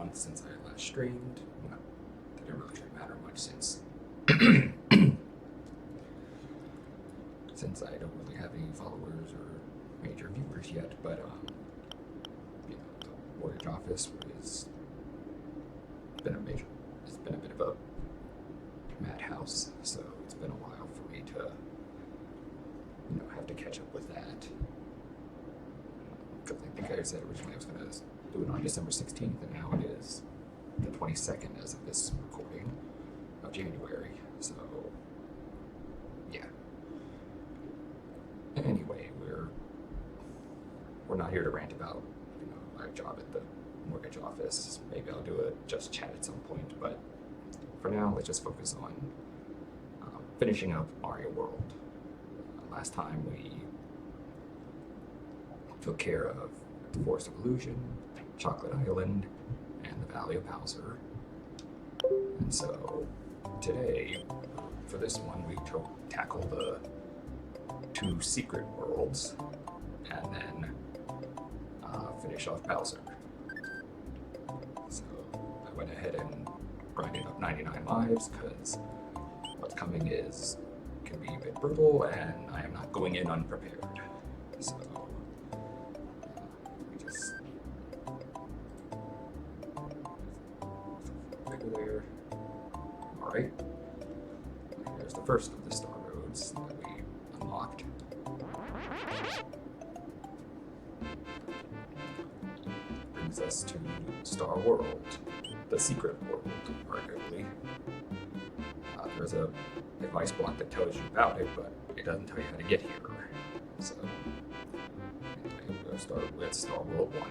month since I last streamed. Well, that didn't really matter much since since I don't really have any followers or major viewers yet. But the mortgage office is been a major. It's been a bit of a madhouse, so it's been a while for me to have to catch up with that. Because I think I said originally I was going to do it on December 16th, and now it is the 22nd as of this recording of January. So, yeah. Anyway, we're not here to rant about my job at the mortgage office. Maybe I'll do a just chat at some point, but for now, let's just focus on finishing up Mario World. Last time we took care of the Forest of Illusion, Chocolate Island, and the Valley of Bowser. And so today, for this one, we tackle the 2 secret worlds and then finish off Bowser. So I went ahead and grinded up 99 lives because what's coming can be a bit brutal, and I am not going in unprepared. So we just figure there. All right. Here's the first of the Star Roads that we unlocked. Brings us to Star World, the secret world, arguably. There's a advice block that tells you about it, but it doesn't tell you how to get here. So, anyway, we're going to start with Star World 1.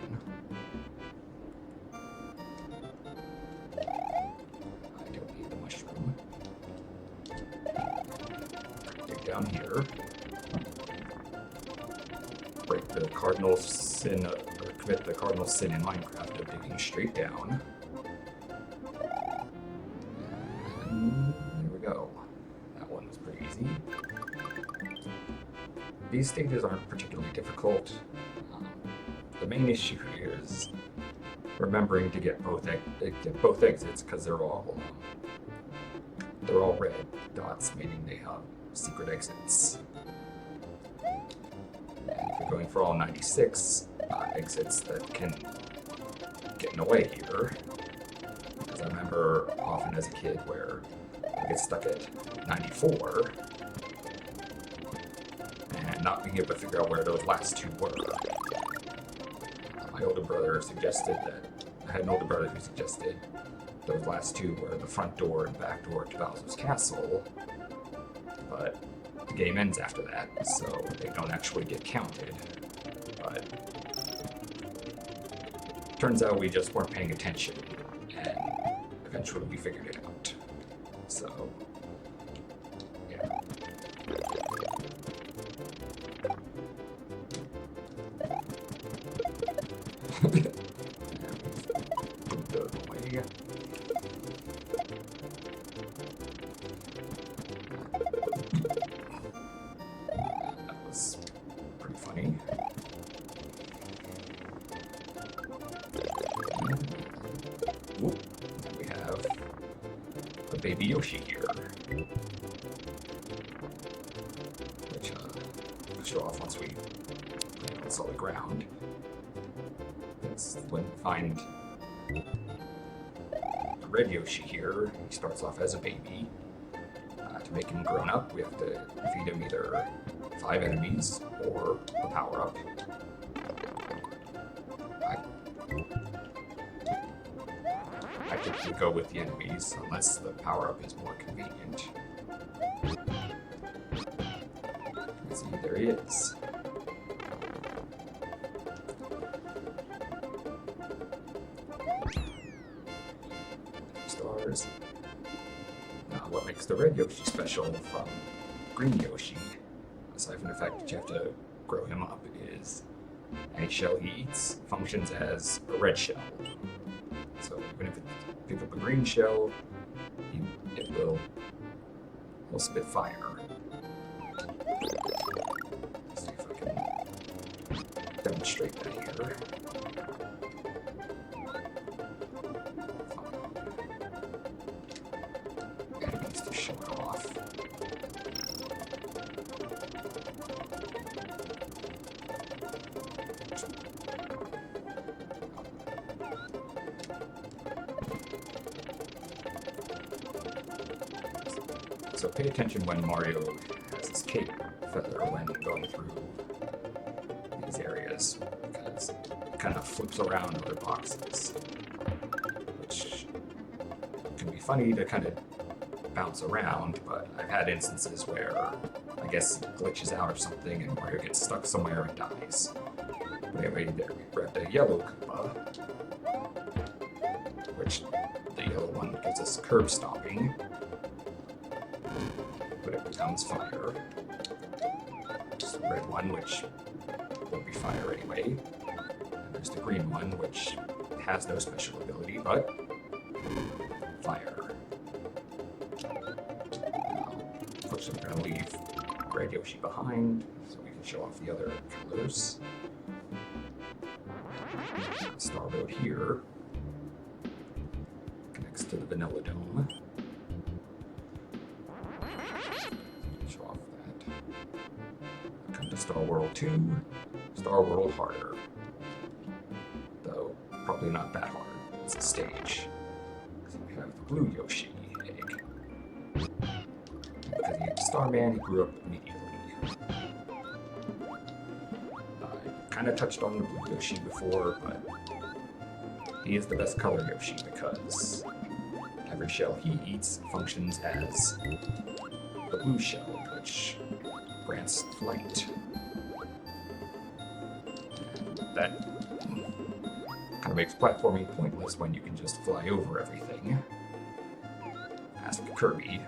I don't need the mushroom. Dig down here. Break the cardinal sin, or commit the cardinal sin in Minecraft of digging straight down. These stages aren't particularly difficult. The main issue here is remembering to get both exits because they're all red dots, meaning they have secret exits. And if you're going for all 96 exits, that can get in the way here. Because I remember often as a kid where I get stuck at 94. And not being able to figure out where those last 2 were. My older brother suggested I had an older brother who suggested those last 2 were the front door and back door to Bowser's Castle, but the game ends after that, so they don't actually get counted. But turns out we just weren't paying attention, and eventually we figured it out. So, yeah. That was pretty funny. Whoop. We have a baby Yoshi here, which we'll show off once we land on solid ground. It's when we find the red Yoshi here. He starts off as a baby. To make him grown up, we have to feed him either 5 enemies or a power-up. I typically go with the enemies unless the power-up is more convenient. Let's see, there he is. Stars. What makes the red Yoshi special from green Yoshi, aside from the fact that you have to grow him up, is any shell he eats functions as a red shell. So even if it picks up a green shell, it will spit fire. Let's see if I can demonstrate that here. So pay attention when Mario has his cape feather when going through these areas, because it kind of flips around other boxes, which can be funny to kind of bounce around, but I've had instances where I guess it glitches out or something and Mario gets stuck somewhere and dies. But anyway, there we grabbed a yellow Koopa, which the yellow one gives us curb stomping, but it becomes fire. There's the red one, which will be fire anyway. And there's the green one, which has no special ability, but fire. Unfortunately, I'm going to leave Red Yoshi behind so we can show off the other colors. Star Road here connects to the Vanilla Dome. Show off that. Come to Star World 2, Star World harder. Though, probably not that hard. It's a stage. So we have the blue Yoshi egg. Because he's Starman, he grew up immediately. I kind of touched on the blue Yoshi before, but he is the best color Yoshi because every shell he eats functions as the blue shell, which grants flight. And that kind of makes platforming pointless when you can just fly over everything. Ask Kirby.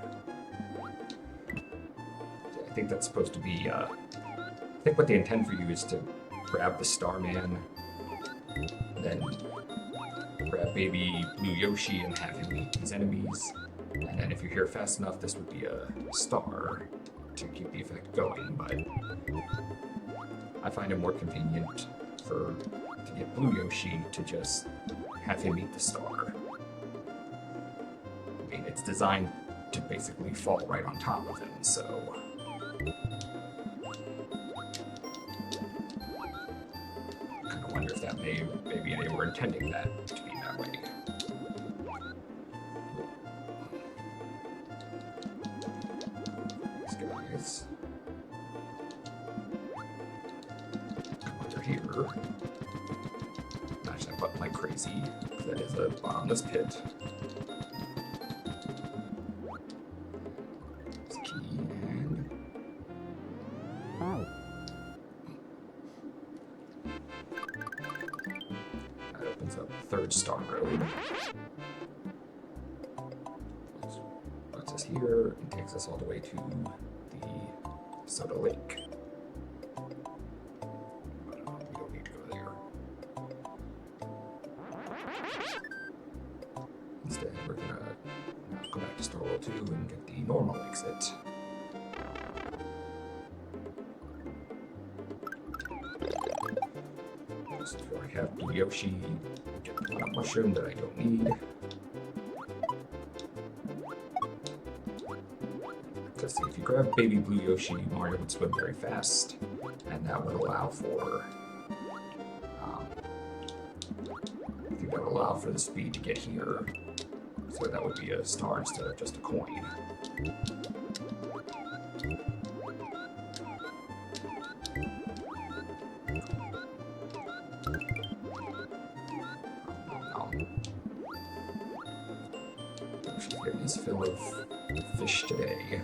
I think that's supposed to be, I think what they intend for you is to grab the Starman, then grab baby Blue Yoshi and have him meet his enemies. And then if you're here fast enough, this would be a star to keep the effect going, but I find it more convenient to get Blue Yoshi to just have him meet the star. I mean, it's designed to basically fall right on top of him, so I kind of wonder if that maybe they were intending that to be that way. These guys come under here. Mash that button like crazy. That is a bottomless pit. Third Star Road. Puts us here and takes us all the way to the Soda Lake. But, we don't need to go there. Instead, we're gonna go back to Star World 2 and get the normal exit. Just before I have Blue Yoshi, get the one mushroom that I don't need. Because if you grab baby Blue Yoshi, Mario would swim very fast, and that would allow for I think that would allow for the speed to get here. So that would be a star instead of just a coin. Is full of fish today.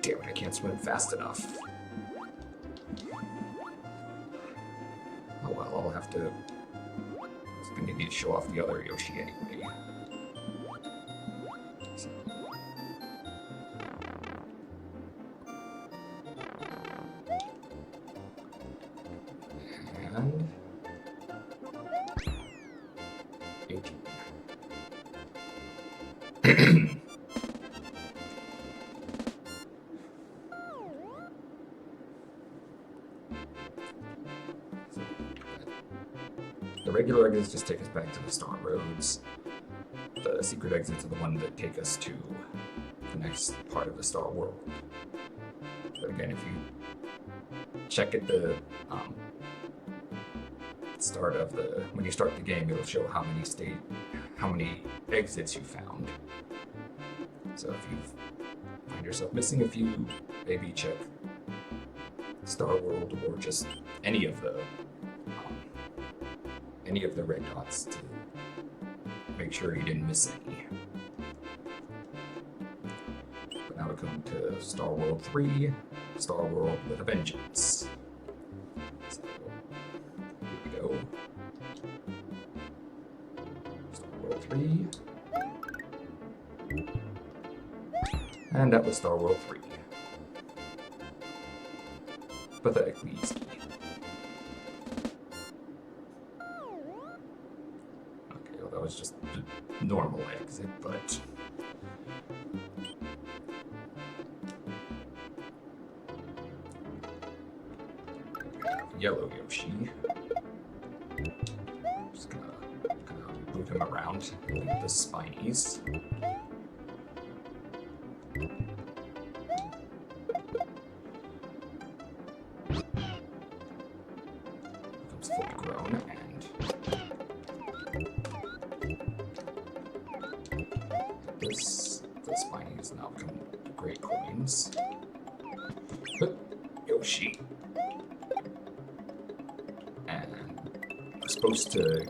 Damn it, I can't swim fast enough. Oh well, I'll have to. It's gonna need to show off the other Yoshi anyway. So. And 18. The regular exits just take us back to the Star Roads. The secret exits are the one that take us to the next part of the Star World. But again, if you check at the start of when you start the game, it'll show how many exits you found. So if you find yourself missing a few, maybe check Star World or just any of the red dots to make sure you didn't miss any. But now we come to Star World 3, Star World with a Vengeance. So here we go. Star World 3. And that was Star World 3. Pathetically easy. Okay, well that was just a normal exit, but... Yellow Yoshi. Just gonna move him around, leave the spinies. Becomes fully grown, and the spinies now become great coins. Yoshi. Supposed to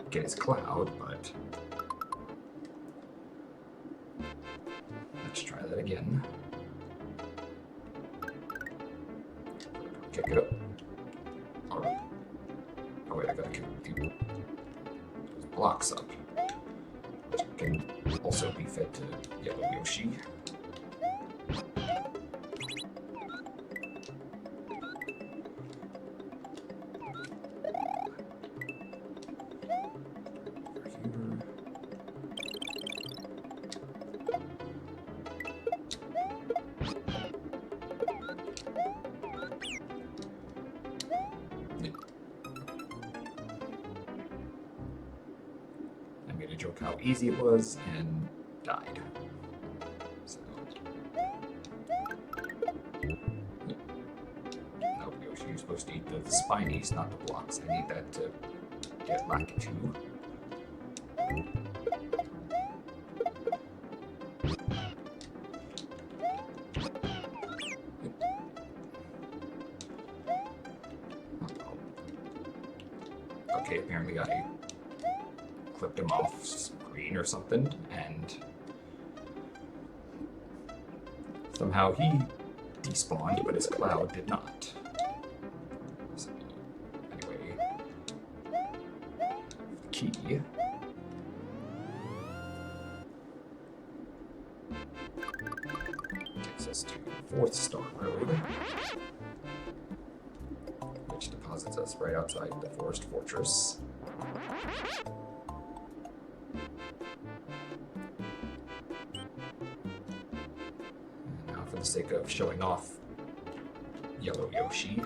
get his cloud, but let's try that again. Kick it up. Oh wait, I gotta kick those blocks up, which can also be fed to Yellow Yoshi. I made a joke how easy it was and died. So no, Yoshi, you're supposed to eat the spinies, not the blocks. I need that to get Lackey 2. Okay, apparently I clipped him off screen or something, and somehow he despawned, but his cloud did not. So, anyway, the key. Takes us to 4th Star Road, which deposits us right outside the Forest Fortress. And now, for the sake of showing off Yellow Yoshi,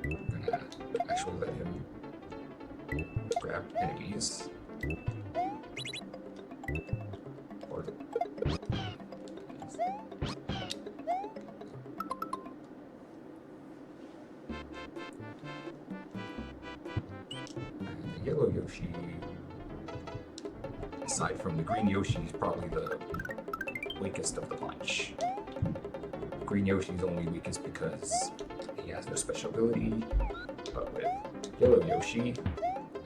I'm gonna actually let him grab enemies. Or Yellow Yoshi, aside from the green Yoshi, is probably the weakest of the bunch. Green Yoshi's only weakest because he has no special ability, but with Yellow Yoshi,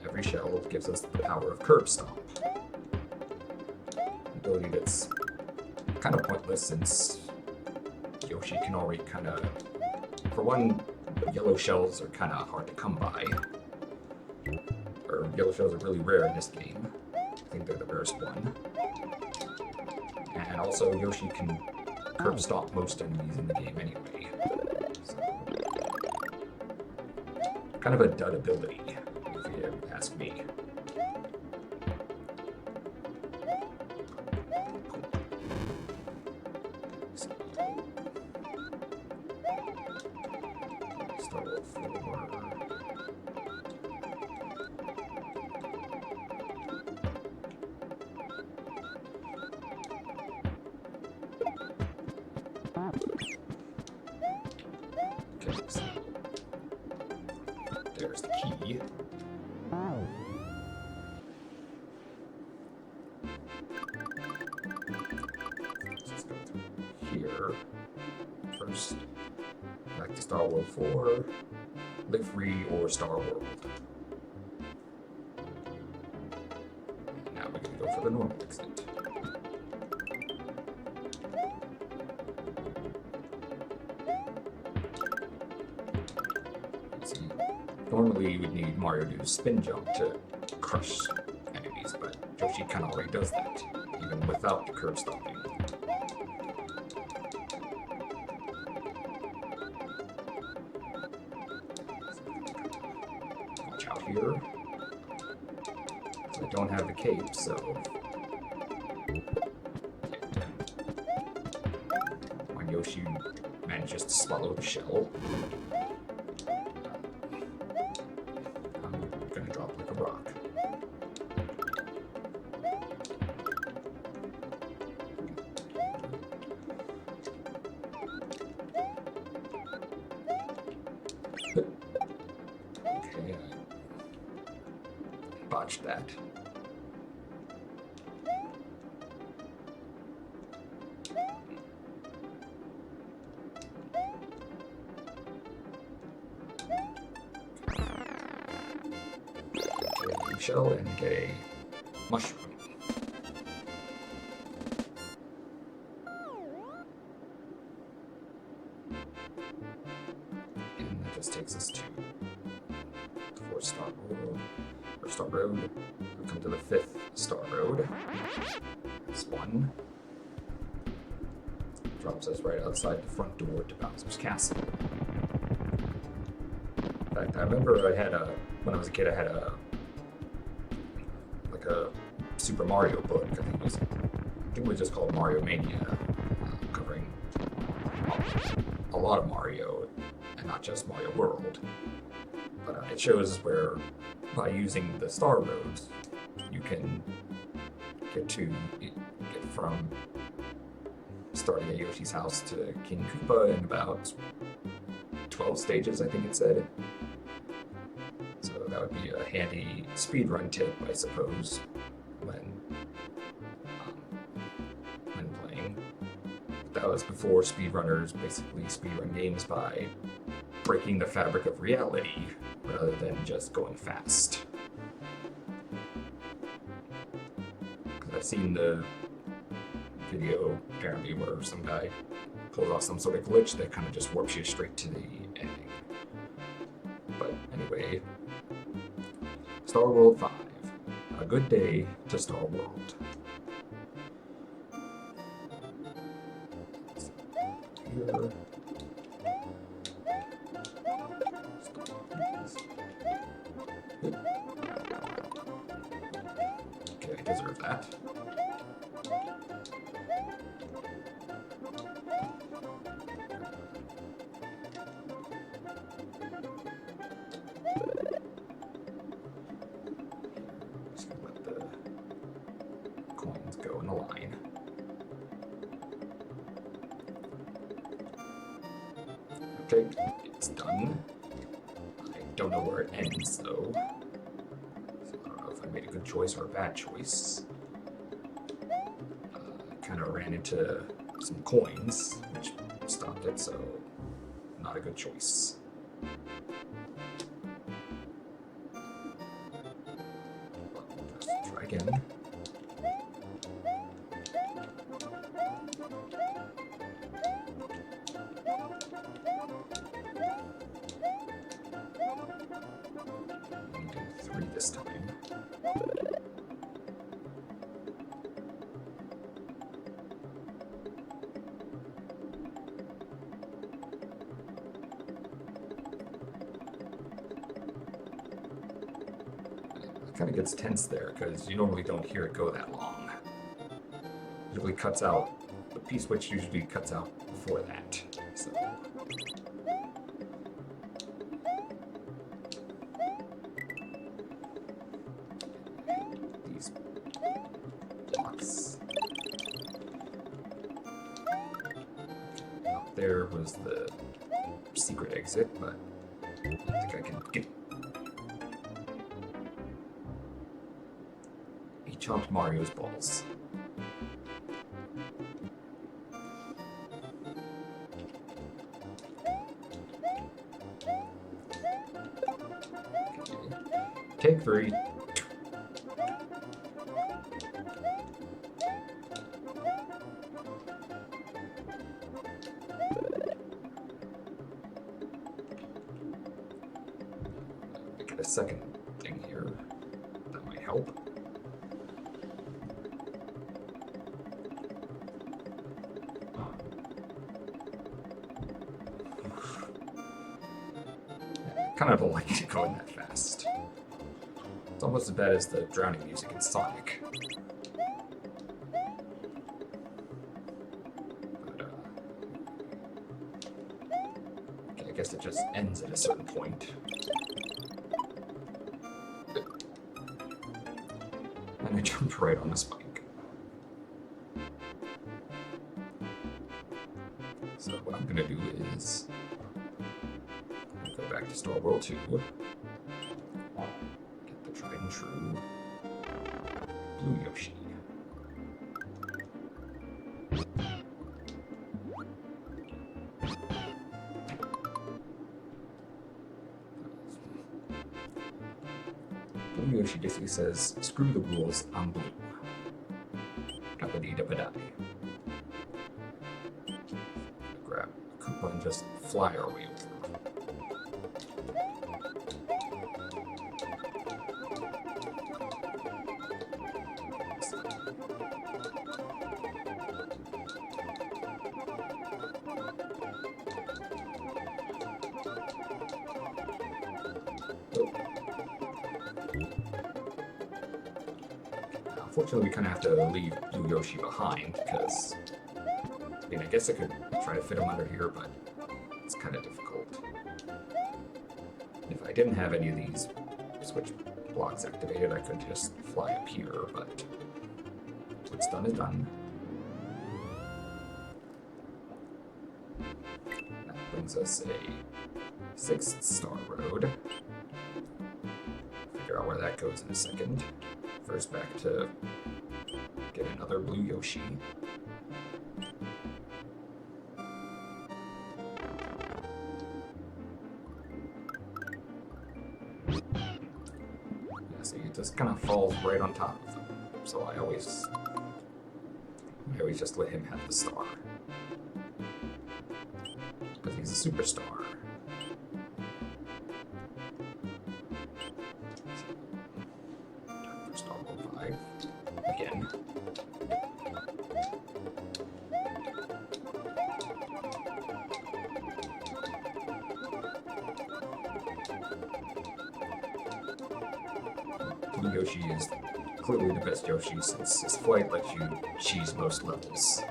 every shell gives us the power of Curb Stomp. An ability that's kind of pointless since Yoshi can already kind of... For one, yellow shells are kind of hard to come by. Or yellow shells are really rare in this game. I think they're the rarest one. And also, Yoshi can curb stomp most enemies in the game anyway. So, kind of a dud ability, if you ask me. So, Star World 4. there's the key. Let's just go through here. First, back to Star World 4, Live Free, or Star World. And now we're going to go for the normal exit. See, normally you would need Mario to spin jump to crush enemies, but Yoshi kind of already does that, even without the curve stopping. Watch out here. I don't have the cape, so when Yoshi manages to swallow the shell, I'm gonna drop like a rock. Okay, I botched that. Shell and get a mushroom. And that just takes us to the 4th Star Road, or Star Road. We come to the 5th Star Road. This one drops us right outside the front door to Bowser's Castle. In fact, I remember when I was a kid, I had a Super Mario book. I think it was just called Mario Mania, covering a lot of Mario, and not just Mario World. But it shows where, by using the Star Roads, you can get from starting at Yoshi's house to King Koopa in about 12 stages, I think it said. So that would be a handy speedrun tip, I suppose, when playing. That was before speedrunners basically speedrun games by breaking the fabric of reality rather than just going fast. Because I've seen the video apparently where some guy pulls off some sort of glitch that kind of just warps you straight to the ending. But anyway, Star World 5. A good day to Star World. Here. Okay, I deserve that. Just gonna let the coins go in a line. Okay, it's done. I don't know where it ends though. So I don't know if I made a good choice or a bad choice. I kind of ran into some coins, which stopped it, so not a good choice. Let's try again. Do 3 this time. It kind of gets tense there because you normally don't hear it go that long. It usually cuts out, the P-switch usually cuts out before that. So. These blocks. Up there was the secret exit, but I think I can get chomped Mario's balls. Okay. Take 3. Get a second thing here. That might help. Kind of don't like it going that fast. It's almost as bad as the drowning music in Sonic. But, okay, I guess it just ends at a certain point. And I jumped right on the spike. So what I'm gonna do is go back to Star World 2. Get the tried and true Blue Yoshi. Blue Yoshi basically says, screw the rules, I'm blue. Da-ba-dee-da-ba-die. Grab a Koopa and just fly our way over. Unfortunately, we kind of have to leave Blue Yoshi behind, because, I mean, I guess I could try to fit him under here, but it's kind of difficult. If I didn't have any of these switch blocks activated, I could just fly up here, but what's done is done. That brings us a 6th Star Road. Figure out where that goes in a second. First, back to get another Blue Yoshi. Yeah, see, it just kind of falls right on top of them. So I always just let him have the star. Because he's a superstar. Star World 5 again. Blue Yoshi is clearly the best Yoshi since his flight lets you cheese most levels.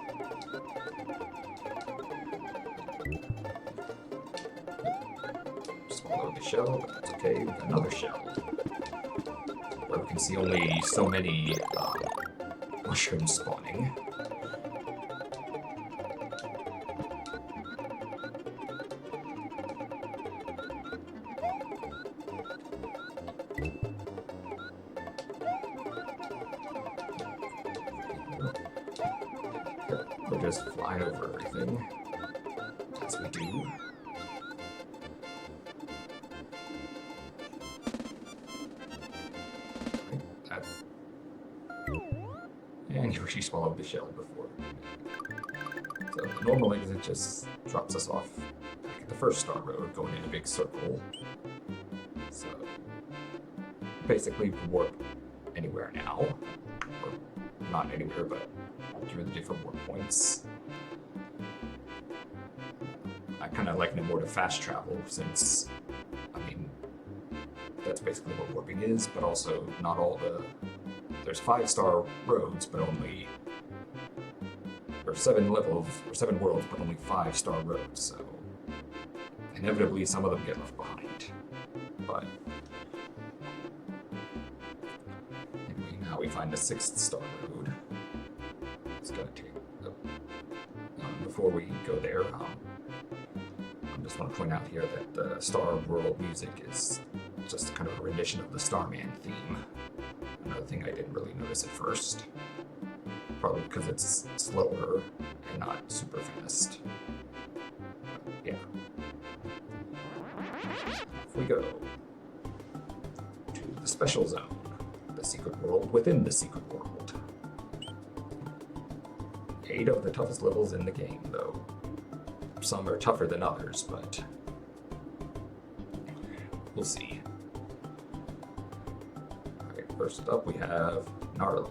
Swallowed the shell, but that's okay, we got another shell. Where we can see only so many mushrooms spawning. We'll just fly over everything, as we do. And Yoshi swallowed the shell before. So the normal exit just drops us off back at the first Star Road, going in a big circle. So basically we can warp anywhere now. Or not anywhere, but through the different warp points. I kind of liken it more to fast travel since, I mean, that's basically what warping is, but also not all the... There's 5-star roads, but only... Or 7 levels, or 7 worlds, but only 5-star roads, so... Inevitably, some of them get left behind. But... Anyway, now we find the 6th star road. It's gonna take... before we go there, I just want to point out here that the Star World music is just kind of a rendition of the Starman theme. Another thing I didn't really notice at first. Probably because it's slower and not super fast. But yeah. Off we go. To the special zone. The secret world within the secret world. 8 of the toughest levels in the game, though. Some are tougher than others, but we'll see. Alright, first up we have Gnarly.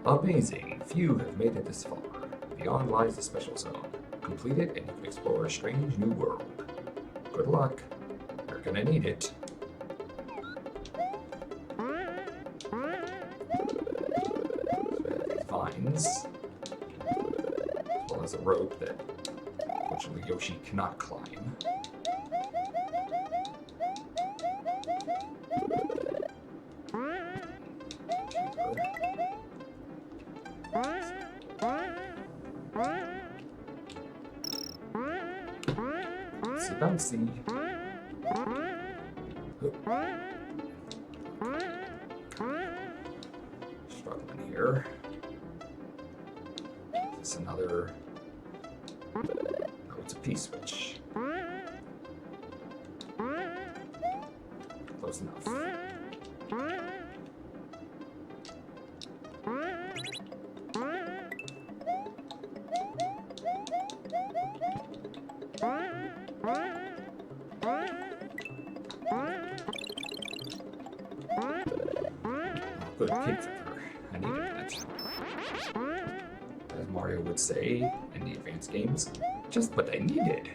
Amazing! Few have made it this far. Beyond lies the special zone. Complete it and you can explore a strange new world. Good luck. You're gonna need it. Vines, as well as a rope that unfortunately Yoshi cannot climb. Bouncy. Struggling here. Is this another? Oh, it's a P-switch. Close enough. Good cake for her. I needed that. As Mario would say in the advanced games, just what I needed.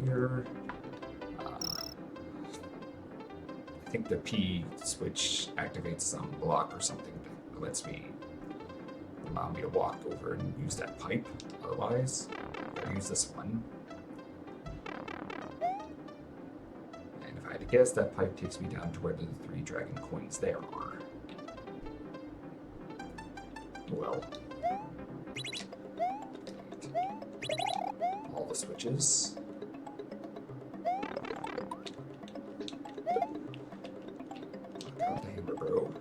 Here, I think the P switch activates some block or something that lets me allow me to walk over and use that pipe. Otherwise, I'll use this one. I guess that pipe takes me down to where the 3 dragon coins there are. Well. All the switches. Look out the hammer, bro.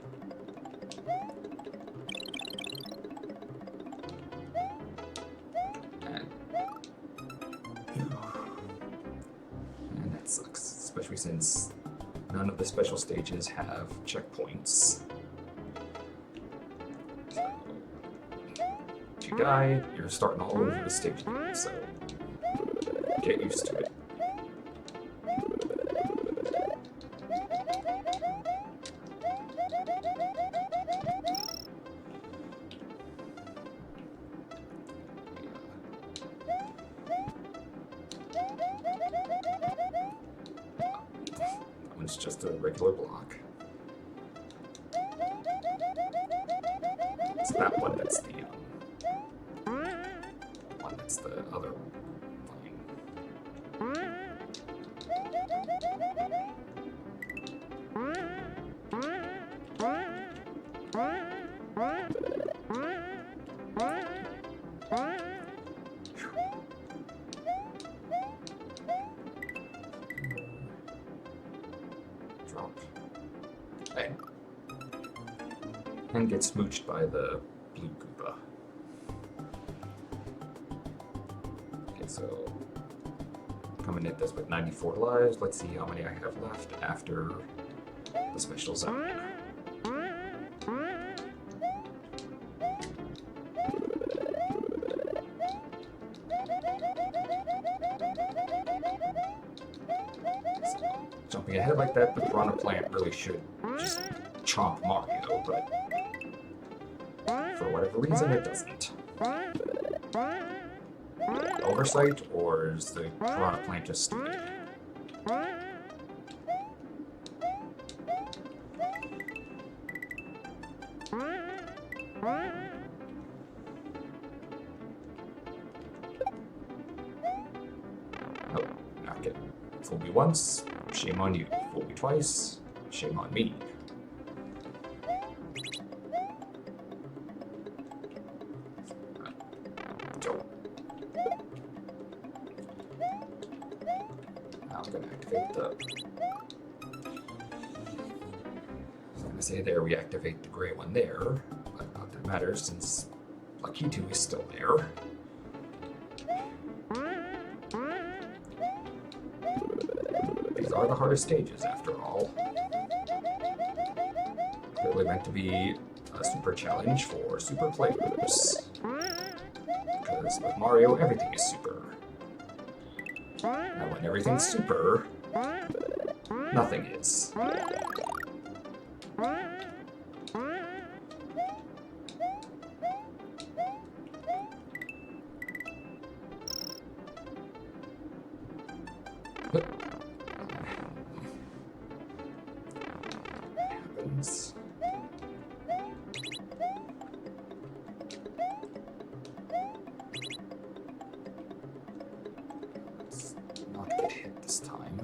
And that sucks. Especially since none of the special stages have checkpoints. So, if you die, you're starting all over the stage again, so get used to it. It's just a regular block. It's that one that's the one that's the other line. Drop. And get smooched by the blue Koopa. Okay, so coming at this with 94 lives. Let's see how many I have left after the special zone. Jumping ahead like that, the Piranha Plant really should just chomp Mario, but for whatever reason it doesn't. Oversight, or is the Piranha Plant just stupid? Oh, not get fool me once, shame on you. Fool me twice, shame on me. not going to activate the... I was going to say there we activate the gray one there, but not that matters since Lucky 2 is still there. These are the hardest stages after all. Clearly meant to be a super challenge for super players. Because with Mario, everything is super. Now when everything's super, nothing is. Happens. Let's not get hit this time.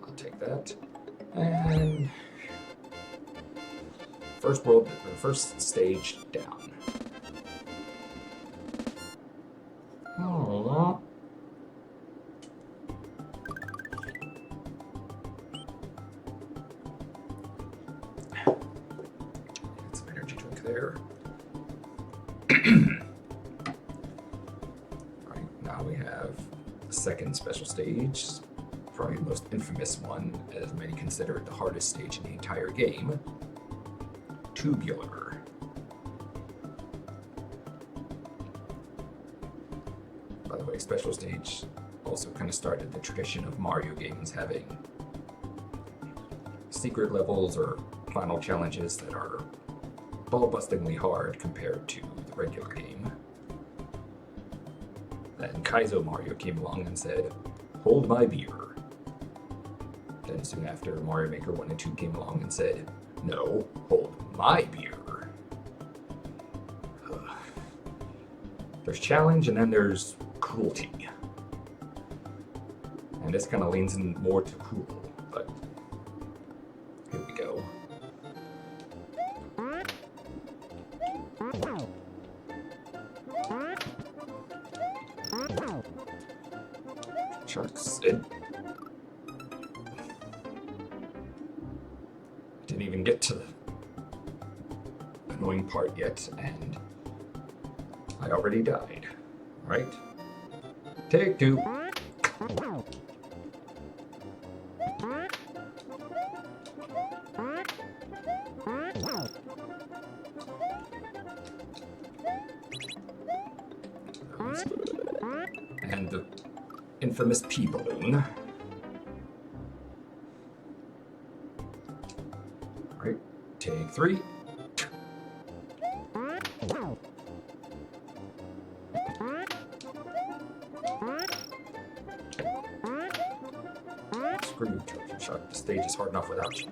I'll take that. And first stage down. Aww. Get some energy drink there. Alright, now we have the second special stage. Probably the most infamous one, as many consider it the hardest stage in the entire game. Tubular. By the way, special stage also kind of started the tradition of Mario games having secret levels or final challenges that are ball-bustingly hard compared to the regular game. Then Kaizo Mario came along and said, "Hold my beer." Then soon after, Mario Maker 1 and 2 came along and said, "No, hold my beer." There's challenge and then there's cruelty. And this kind of leans in more to cruel, but here we go. Sharks, it didn't even get to the annoying part yet, and I already died. Right? Take two. And the infamous pea balloon. Right, take three. Screw you, Trojan Shark. The stage is hard enough without you.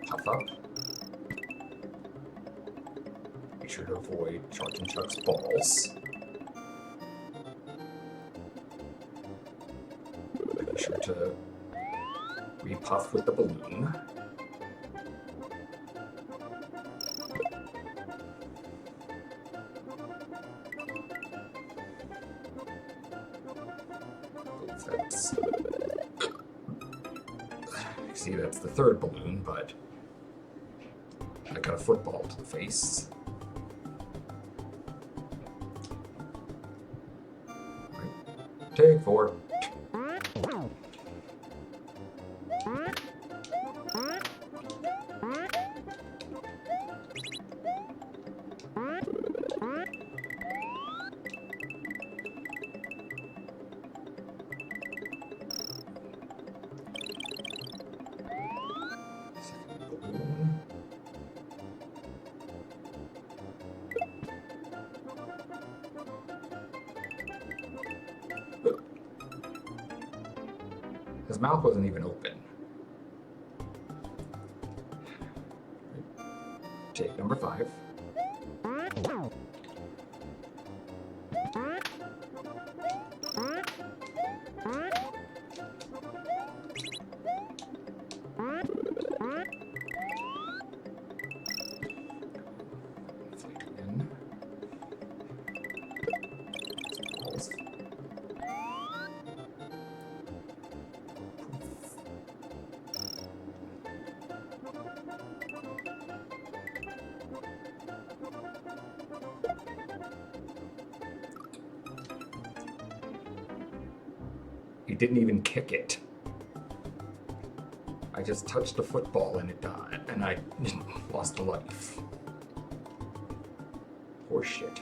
Puff up. Be sure to avoid Trojan Shark's balls. Be sure to repuff with the balloon. That's, see, that's the third balloon, but I got a football to the face. Right. Take four. His mouth wasn't even open. Take number 5. He didn't even kick it. I just touched the football and it died, and I lost a life. Poor shit.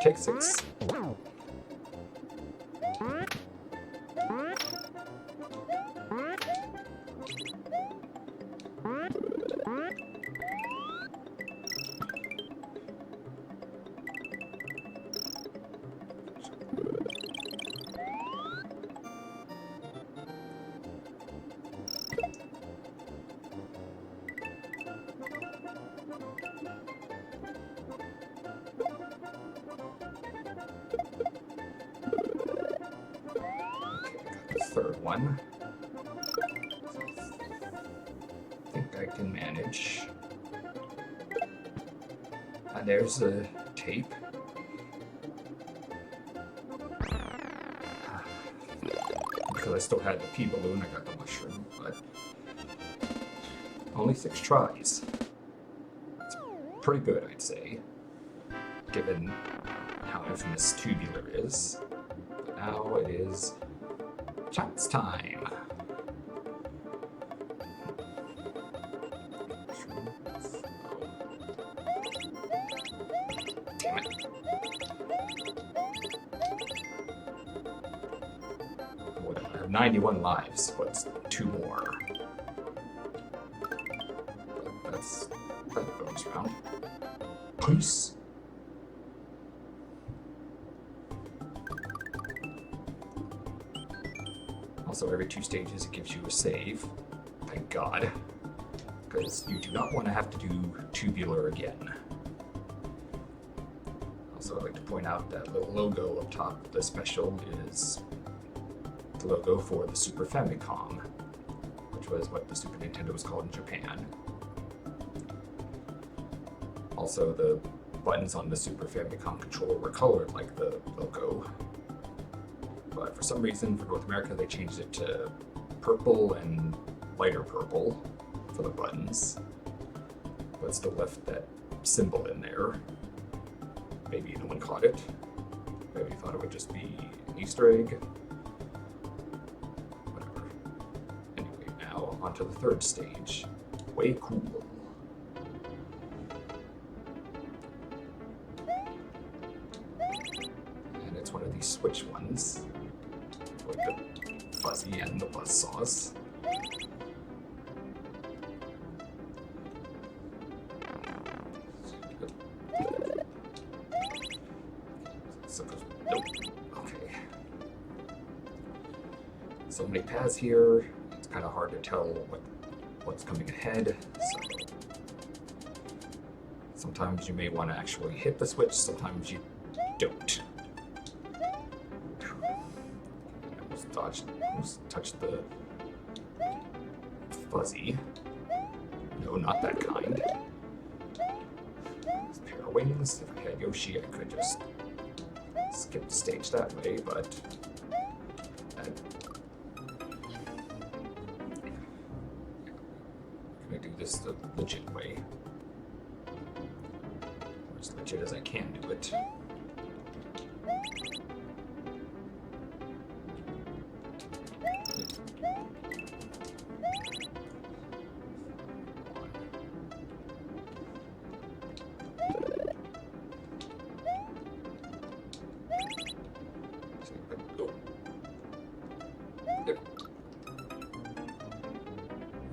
Take 6. Third one. I think I can manage. And there's the tape. Because I still had the pea balloon, I got the mushroom, but only 6 tries. It's pretty good, I'd say, given how infamous Tubular is. But now it is chance time. Damn it. Whatever. I have 91 lives. What's 2 more? But that's that bonus round. Peace. Also, every 2 stages it gives you a save. Thank God. Because you do not want to have to do Tubular again. Also, I'd like to point out that little logo up top of the special is the logo for the Super Famicom, which was what the Super Nintendo was called in Japan. Also, the buttons on the Super Famicom controller were colored like the logo. But for some reason, for North America, they changed it to purple and lighter purple for the buttons. But still left that symbol in there. Maybe no one caught it. Maybe thought it would just be an Easter egg. Whatever. Anyway, now on to the 3rd stage. Way cool. And it's one of these switch ones. With the fuzzy and the buzzsaws. Nope. Okay. So many paths here. It's kind of hard to tell what's coming ahead. So sometimes you may want to actually hit the switch. Sometimes you don't. Almost touched the fuzzy. No, not that kind. Pair of wings. If I had Yoshi, I could just skip the stage that way, but I'm gonna do this the legit way. Or as legit as I can do it.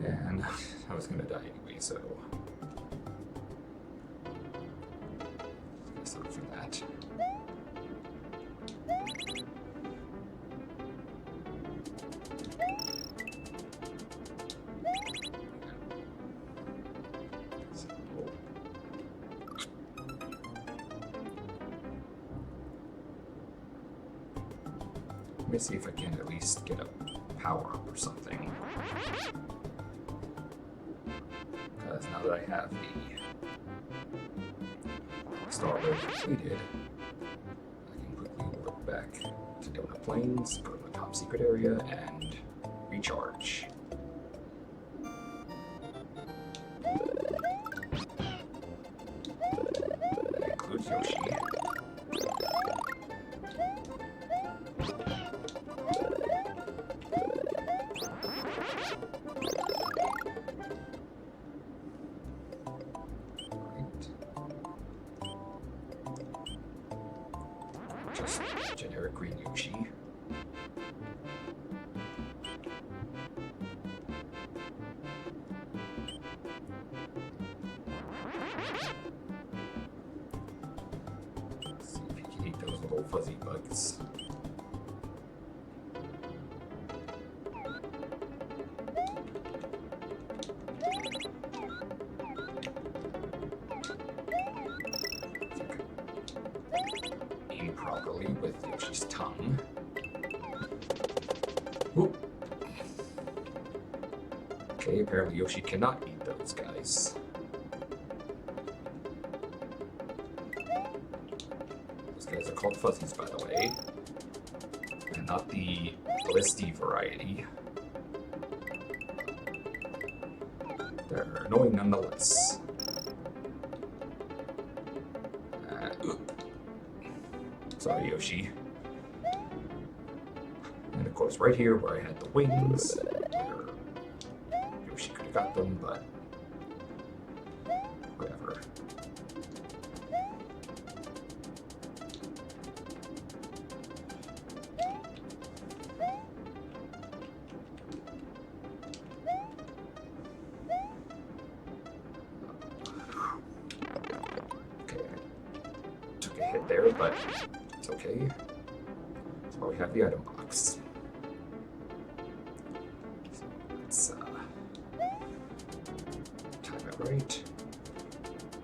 And I was gonna die anyway, so sorry for that. Let me see if I can at least get a power up or something. Because now that I have the star road completed, I can quickly work back to Donut Plains, go to the top secret area, and recharge. That includes Yoshi. just generic green Yoshi. See if you can eat those little fuzzy bugs. Aim properly with Yoshi's tongue. Whoop. Okay, apparently Yoshi cannot eat those guys. Those guys are called fuzzies, by the way, and not the listy variety. They're annoying nonetheless. Sorry, Yoshi. And of course, right here where I had the wings, where Yoshi could have got them, but whatever. Okay, I took a hit there, but it's okay. That's why we have the item box. So let's time it right.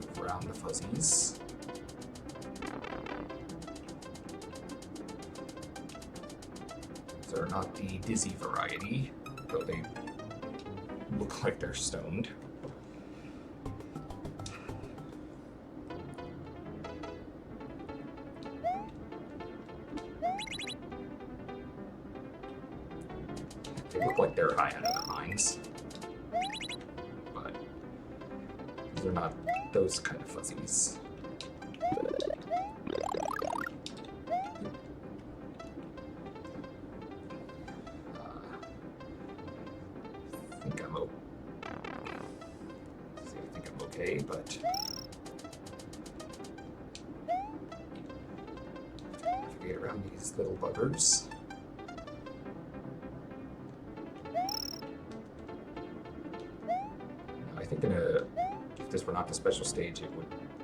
Move around the fuzzies. They're not the dizzy variety, though they look like they're stoned. They look like they're high on other minds, but they're not those kind of fuzzies. I think I'm okay, but navigate around these little buggers. I think if this were not the special stage,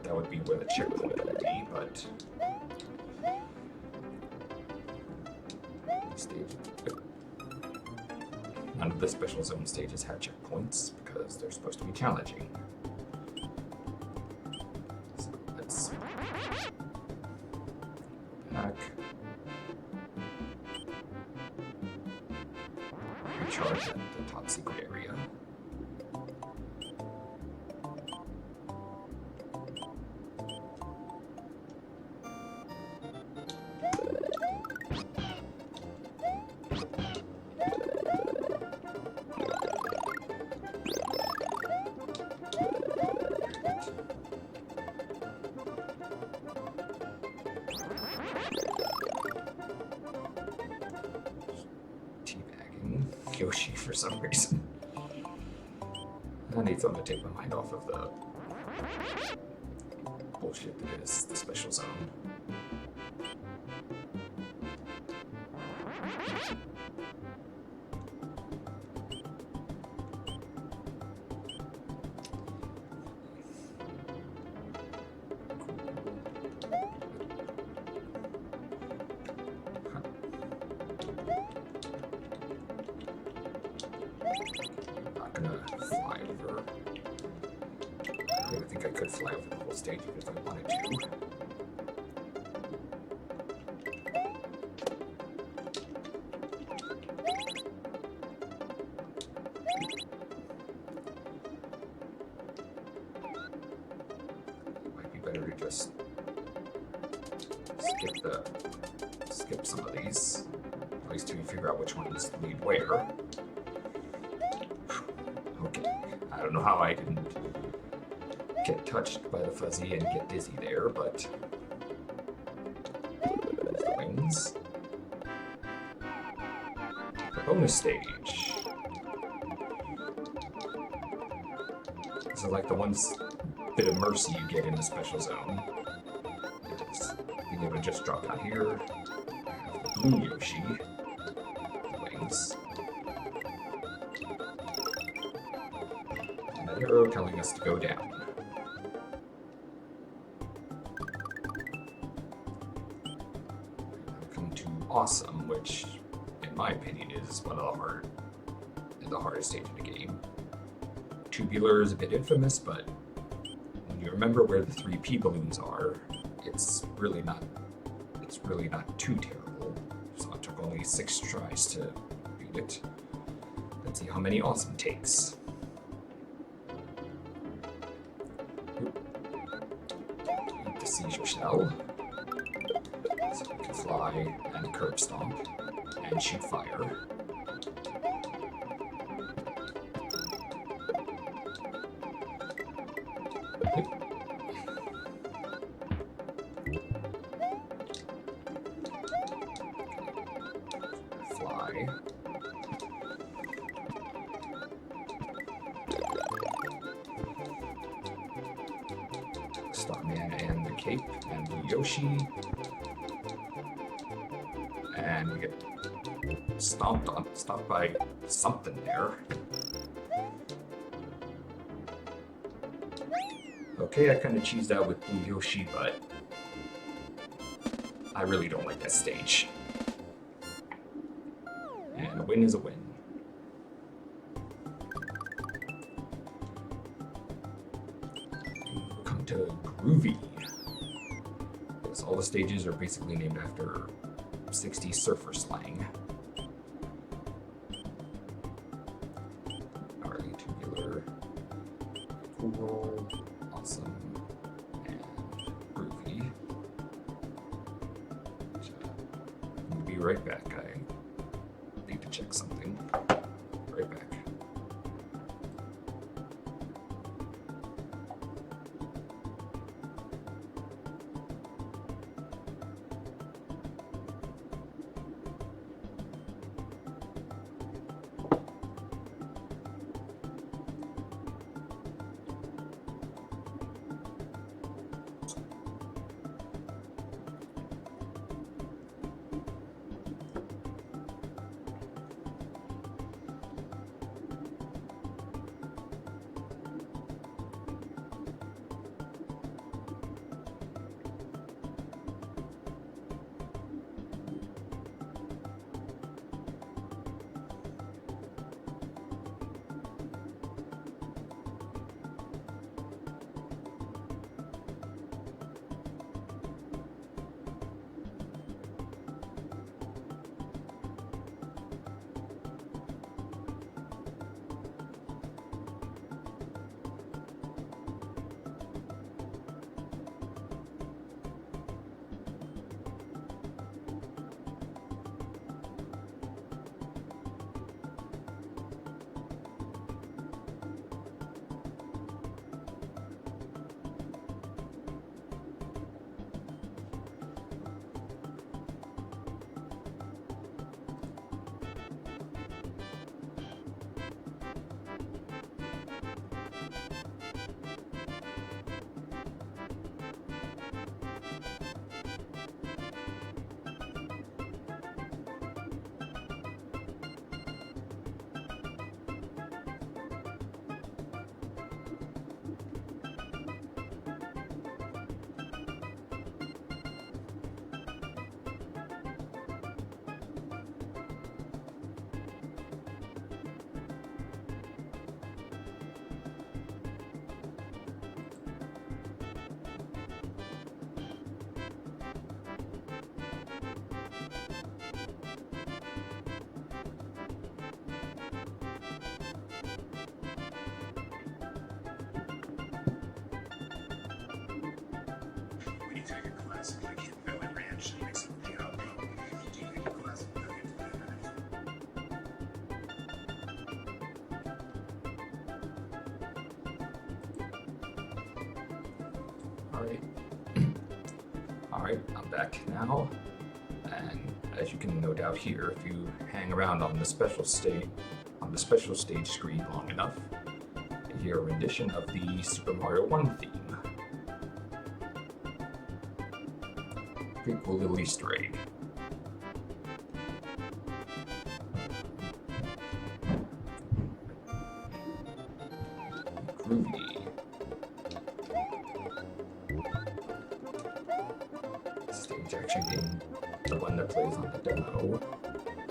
that would be where the checkpoint would be, but none of the special zone stages have checkpoints because they're supposed to be challenging. So let's back, recharge at the top secret area. Yoshi for some reason. I need something to take my mind off of the bullshit that is the special zone. Not gonna fly over. I don't even think I could fly over the whole stage if I wanted to. Might be better to just skip some of these, at least till you figure out which ones lead where. Okay, I don't know how I didn't get touched by the fuzzy and get dizzy there, but there's the wings. The bonus stage. This is like the one bit of mercy you get in the special zone. Just being able to just drop down here. Blue Yoshi. Wings. And an arrow telling us to go down. Come to Awesome, which, in my opinion, is one of the hardest stage in the game. Tubular is a bit infamous, but when you remember where the 3P balloons are, it's really not too terrible. So it took only 6 tries to beat it. Let's see how many Awesome takes. Eat the seizure shell. So we can fly and curb stomp and shoot fire. Fly. Starman and the cape and Blue Yoshi. And we get stomped by something there. Okay, I kind of cheesed out with Blue Yoshi, but I really don't like that stage. And a win is a win. We'll come to Groovy. Because all the stages are basically named after 60s surfer slang. Gnarly, tubular, cool, awesome, and groovy. We'll be right back. I need to check something. Right back. Alright, I'm back now, and as you can no doubt hear, if you hang around on the special stage screen long enough, you hear a rendition of the Super Mario 1 theme. Pretty cool little Easter egg. Groovy. Stage action being the one that plays on the demo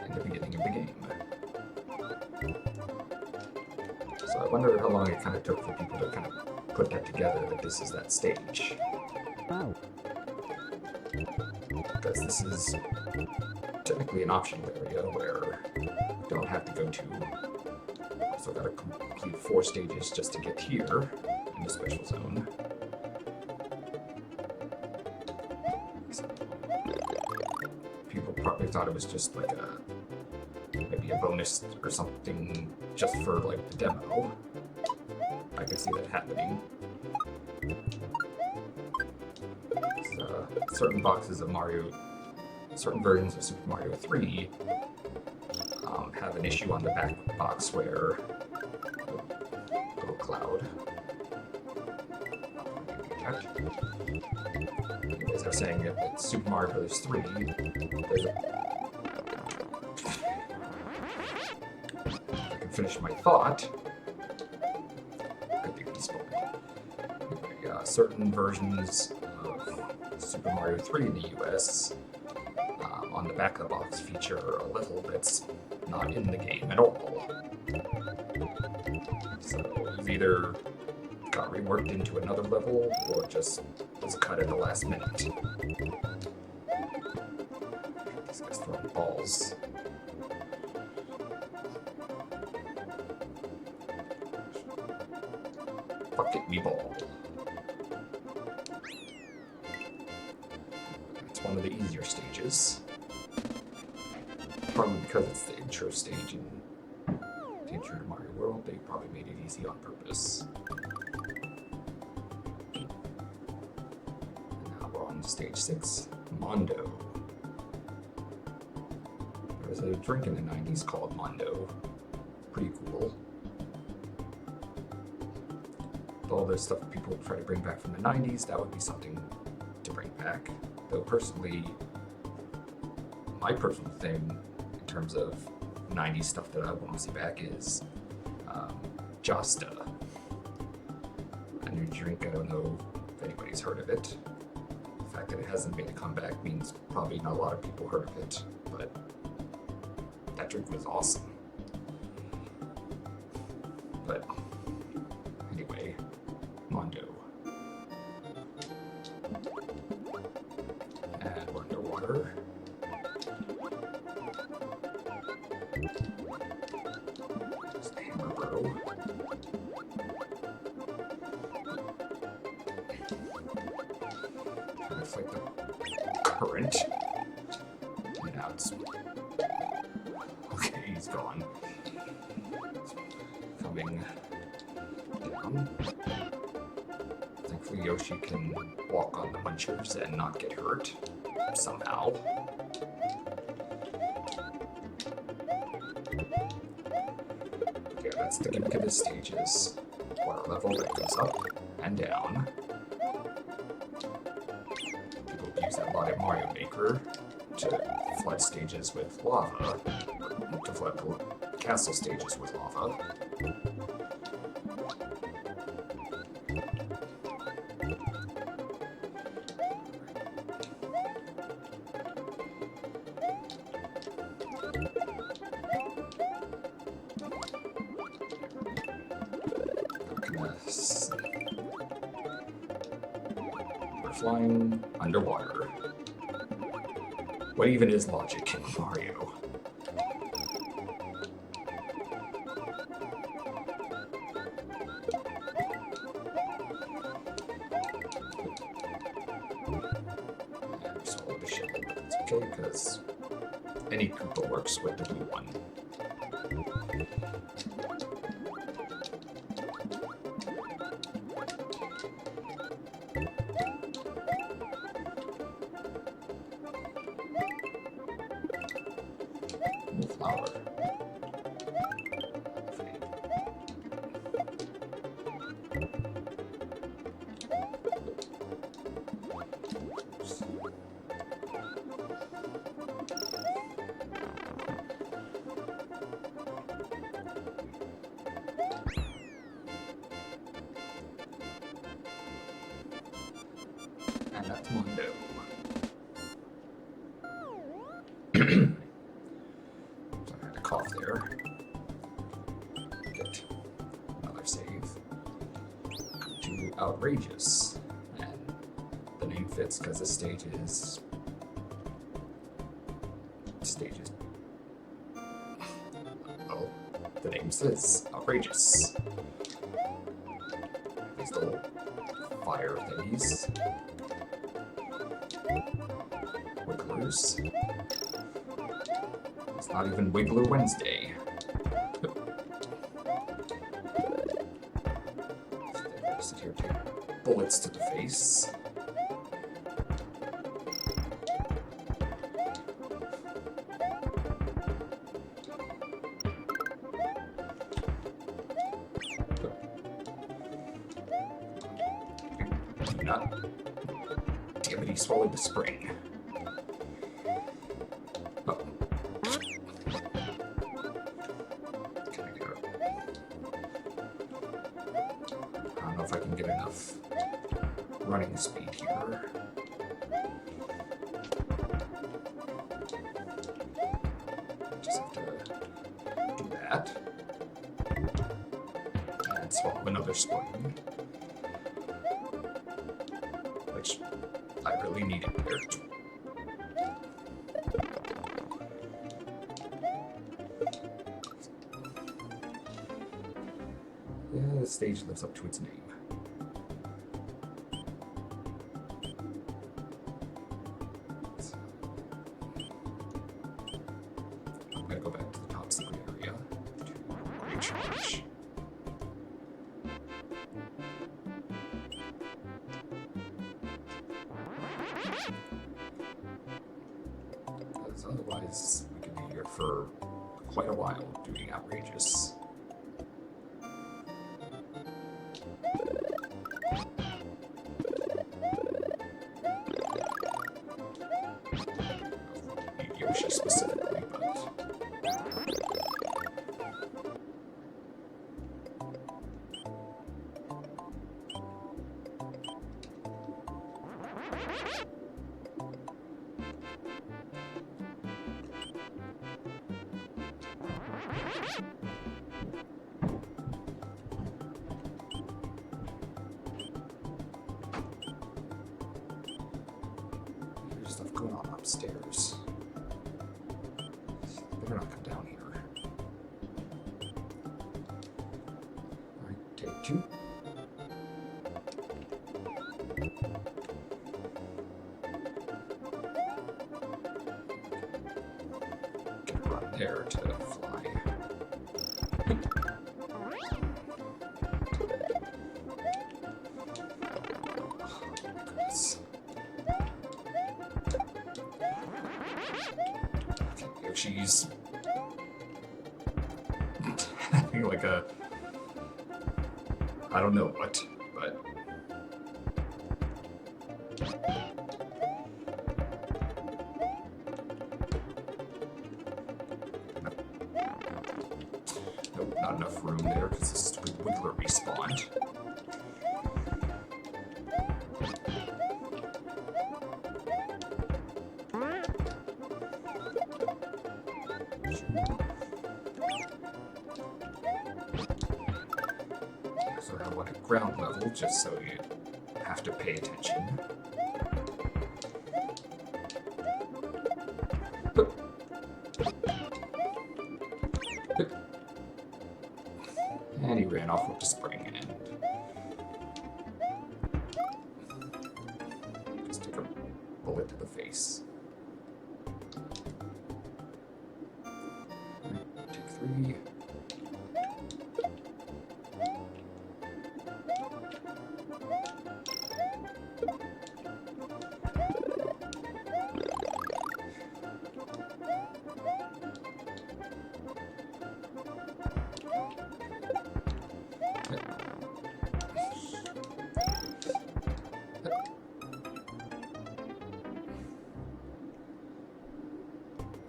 in the beginning of the game. So I wonder how long it kind of took for people to kind of put that together, that this is that stage. Oh. Because this is technically an optional area where you don't have to go to. So I've got to complete 4 stages just to get here in the special zone. So people probably thought it was just like maybe a bonus or something just for like the demo. I could see that happening. Certain boxes of Mario, certain versions of Super Mario 3 have an issue on the back box where little cloud. Anyways, they're saying that Super Mario Bros. 3, there's a... I can finish my thought. Could be peaceful. Anyway, certain versions of Super Mario 3 in the US on the back of the box feature a level that's not in the game at all. So you've either got reworked into another level or just was cut at the last minute. These guys throwing balls. Fuck it, we ball. It's one of the easier stages. Probably because it's the intro stage in the intro to Mario World, they probably made it easy on purpose. And now we're on stage 6, Mondo. There was a drink in the 90s called Mondo. Pretty cool. With all the stuff people try to bring back from the 90s, that would be something to bring back. Though personally, my personal thing in terms of 90s stuff that I want to see back is Josta. A new drink, I don't know if anybody's heard of it. The fact that it hasn't made a comeback means probably not a lot of people heard of it, but that drink was awesome. But anyway, Mondo. And we're underwater. Just hammer bro. Trying to fight the current. And now it's... Okay, he's gone. Coming down. Thankfully Yoshi can walk on the munchers and not get hurt somehow. Yeah, that's the gimmick of this stage is water level that goes up and down. People use that a lot at Mario Maker to flood stages with lava, to flood the castle stages with lava. We're flying underwater. What even is logic in Mario? And swallow the shell, but it's okay because any Koopa works with the blue one. Flower. Mondo. So I had to cough there. Get another save. To Outrageous. And the name fits because the stage is. Well, the name says Outrageous. These little fire thingies. Wigglers. It's not even Wiggler Wednesday. Sit here, take bullets to the face. Do not. Damn it, he swallowed the spring. Oh. Can I get it? I don't know if I can get enough running speed here. Just have to do that. And swallow another spring. Which I really needed there. Yeah, the stage lives up to its name. I'm gonna go back to the top secret area to recharge. Because otherwise, we could be here for quite a while doing Outrageous. Yoshi specifically, but there's stuff going on upstairs. Better not come down here. Alright, take two. Get a run there to fly. Oh my goodness. Yoshi's having like a, I don't know what, but nope, not enough room there because the stupid Wiggler respawned. So I want at ground level just so you have to pay attention. And he ran off with the spring and just took a bullet to the face. Take three.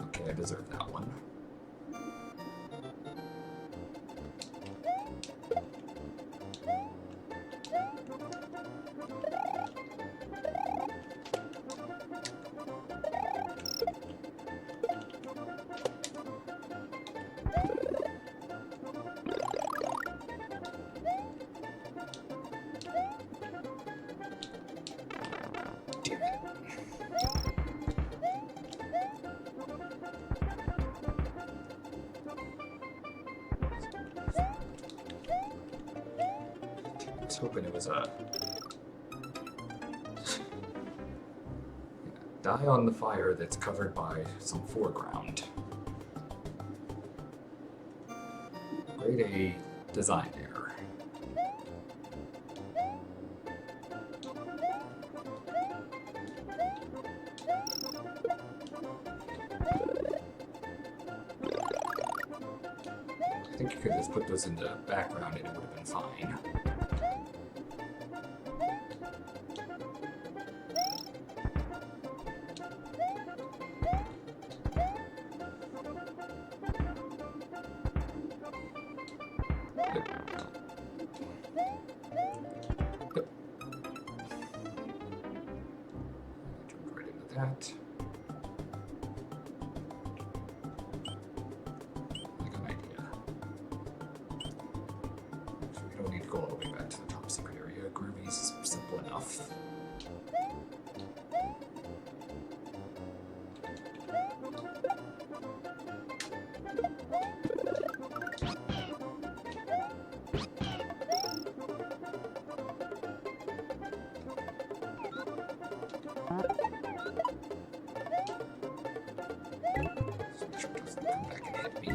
Okay, I deserve that one. was hoping it was a die on the fire that's covered by some foreground. Grade A design error. I think you could just put those in the background and it would have been fine. Jump right into that. Like an idea. So we don't need to go all the way back to the top secret area. Groovy's simple enough. So make sure it doesn't come back and hit me.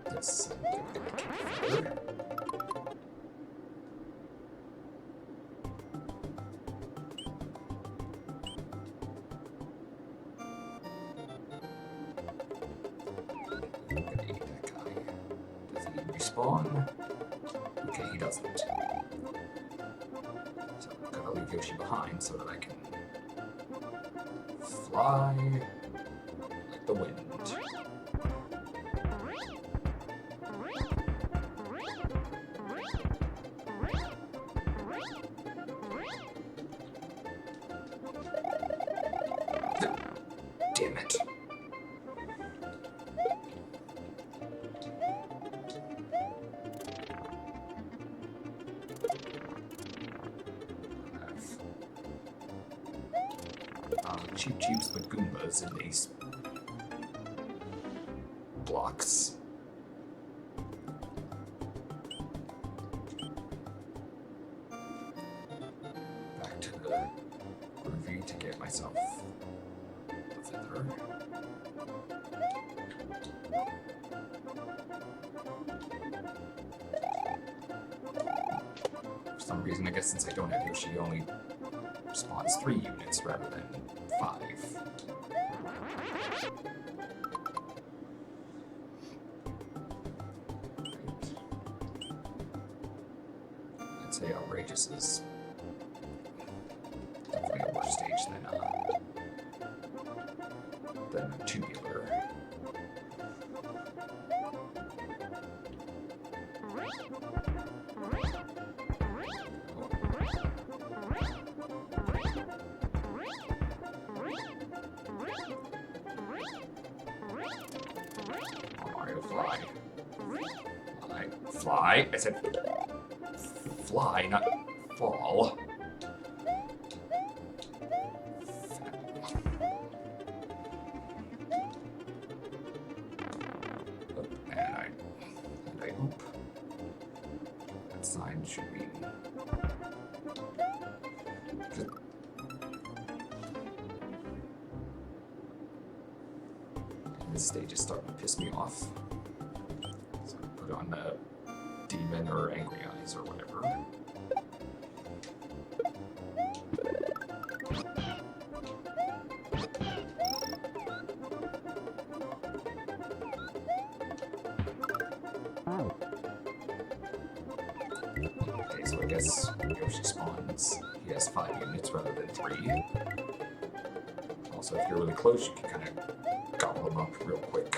This further. I'm gonna eat that guy. Does he respawn? Okay, he doesn't. So I'm gonna leave Yoshi behind so that I can fly like the wind. Damn it. Cheap Cheeps but Goombas in these blocks. Back to the groovy to get myself the feather. For some reason, I guess since I don't have Yoshi, he only spawns 3 units rather than 5. I'd say Outrageous is definitely a worse stage than Tubular. Fly. Fly. I said fly, not fall. And I oop. That sign should be. This stage is starting to piss me off. So I put on the demon or angry eyes or whatever. Okay, so I guess when Yoshi spawns, he has 5 units rather than 3. Also, if you're really close, you can kind of gobble them up real quick.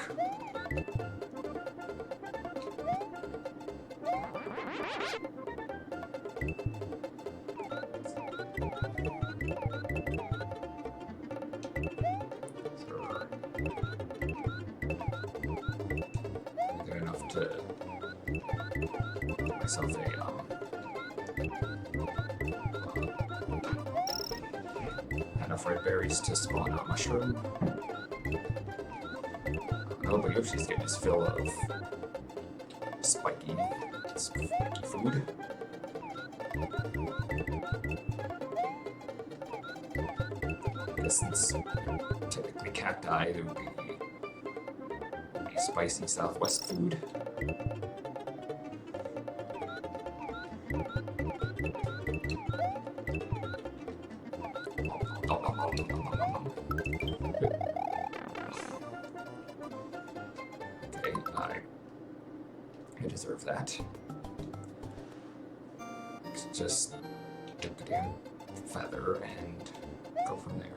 Good enough to get myself enough red berries to spawn a mushroom. know, but Yoshi's getting his fill of spiky food. I guess since technically cacti, it would be spicy Southwest food. Okay, I deserve that. Let's just get the damn feather and go from there.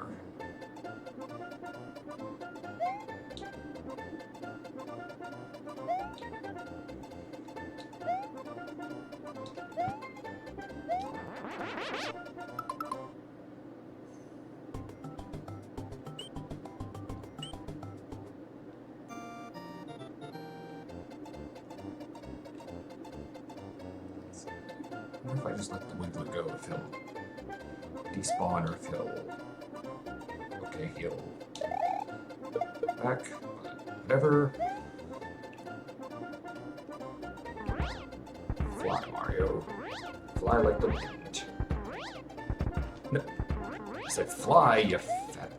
I wonder if I just let the Wiggler go, if he'll despawn or if he'll... Okay, he'll back, but whatever. Fly, Mario. Fly like the wind. No. I said fly, you fat...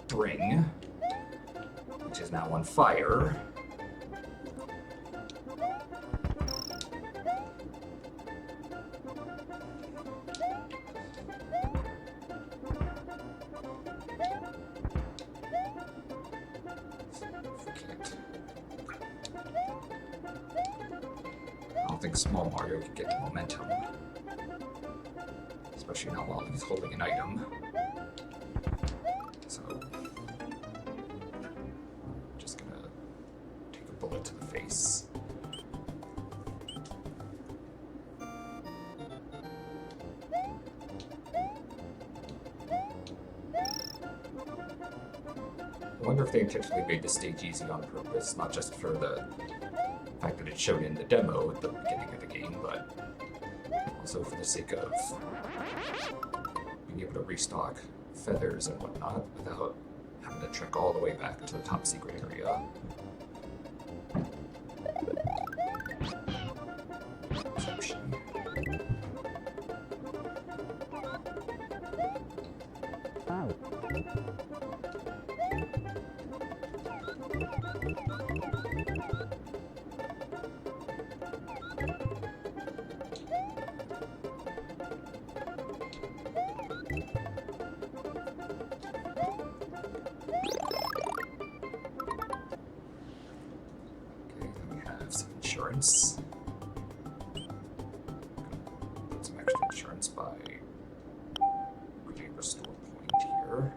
Spring, which is now on fire. I don't think small Mario can get the momentum, especially not while he's holding an item. So, just gonna take a bullet to the face. I wonder if they intentionally made the stage easy on purpose, not just for the fact that it showed in the demo at the beginning of the game, but also for the sake of being able to restock feathers and whatnot without having to trek all the way back to the top secret area. Sushi. Insurance. Put some extra insurance by creating a restore point here.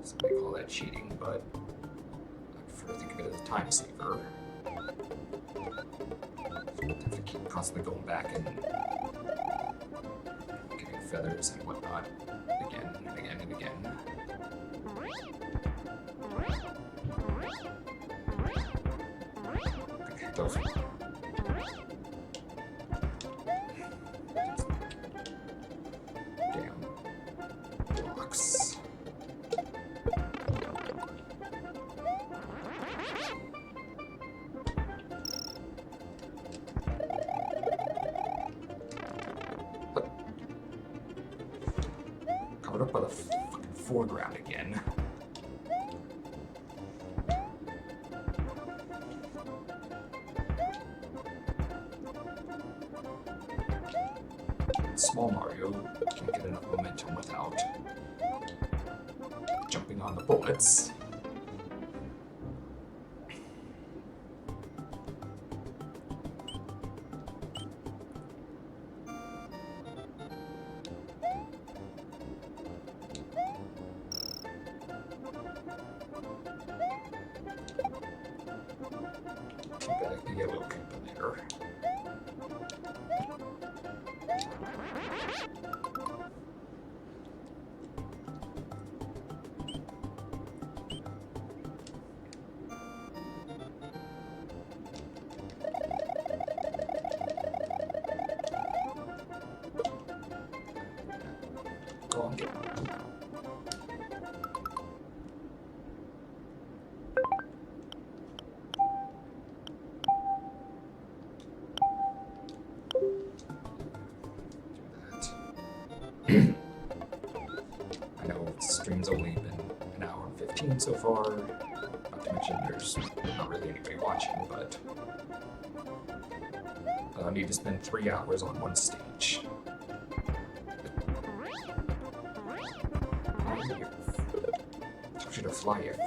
Some may call that cheating, but I prefer to think of it as a time saver. I have to keep constantly going back and getting feathers and whatnot again and again and again. Those damn blocks. But covered up by the fucking foreground again. Small Mario can't get enough momentum without jumping on the bullets. Too bad the yellow could be there. I know the stream's only been an hour and 15 so far, not to mention there's not really anybody watching, but I need to spend 3 hours on one stage. I should have fly it.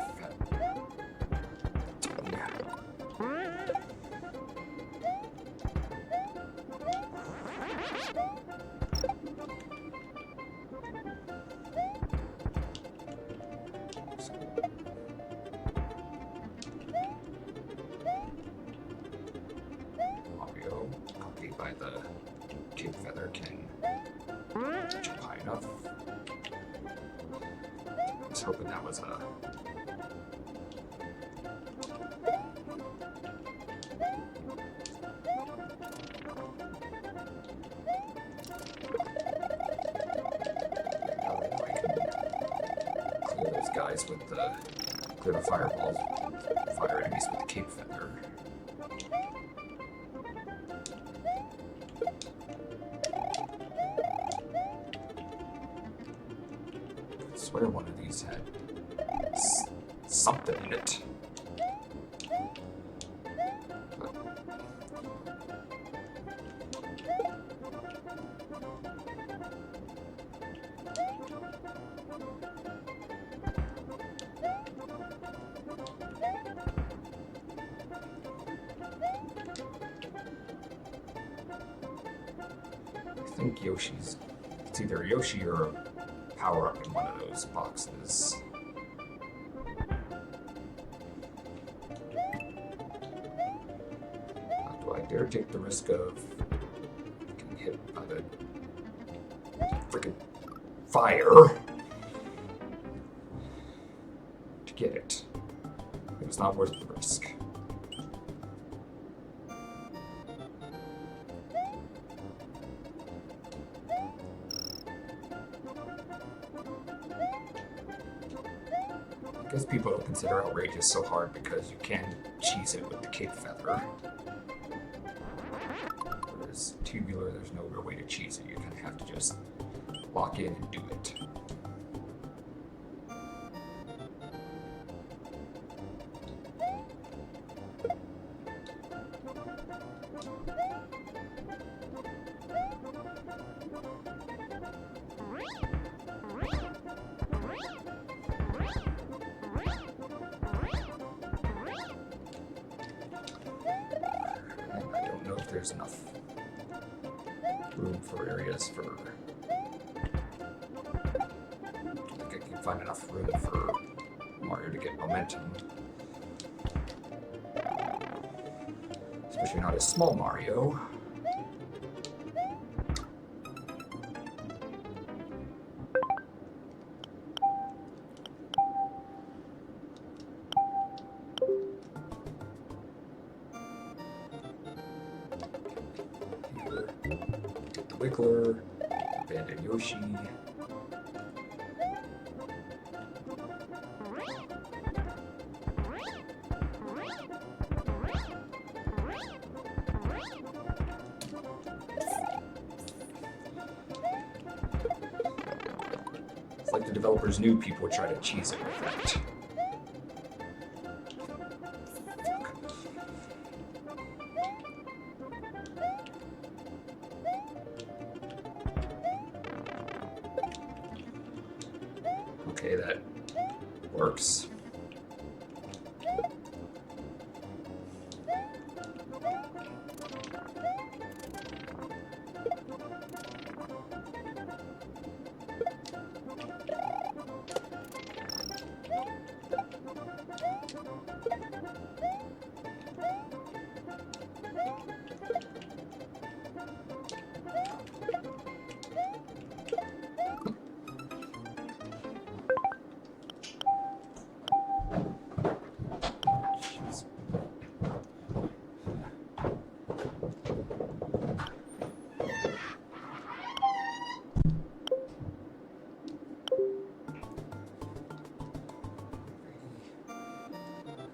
Mario, copied by the Cape Feather, can jump high enough. I was hoping that was a... clear those guys with the... clear the fireballs, fire enemies with the Cape Feather. I swear one of these had something in it. But I think Yoshi's... it's either Yoshi or a power-up in one of those boxes. Do I dare take the risk of getting hit by the freaking fire to get it? It was not worth the risk. I guess people don't consider outrageous so hard because you can cheese it with the Cape Feather. Whereas tubular, there's no real way to cheese it. You kind of have to just lock in and do it. There's enough room for areas for... I think I can find enough room for Mario to get momentum. Especially not a small Mario. Wiggler, abandon Yoshi. It's like the developers knew people would try to cheese it with that. Okay, that works.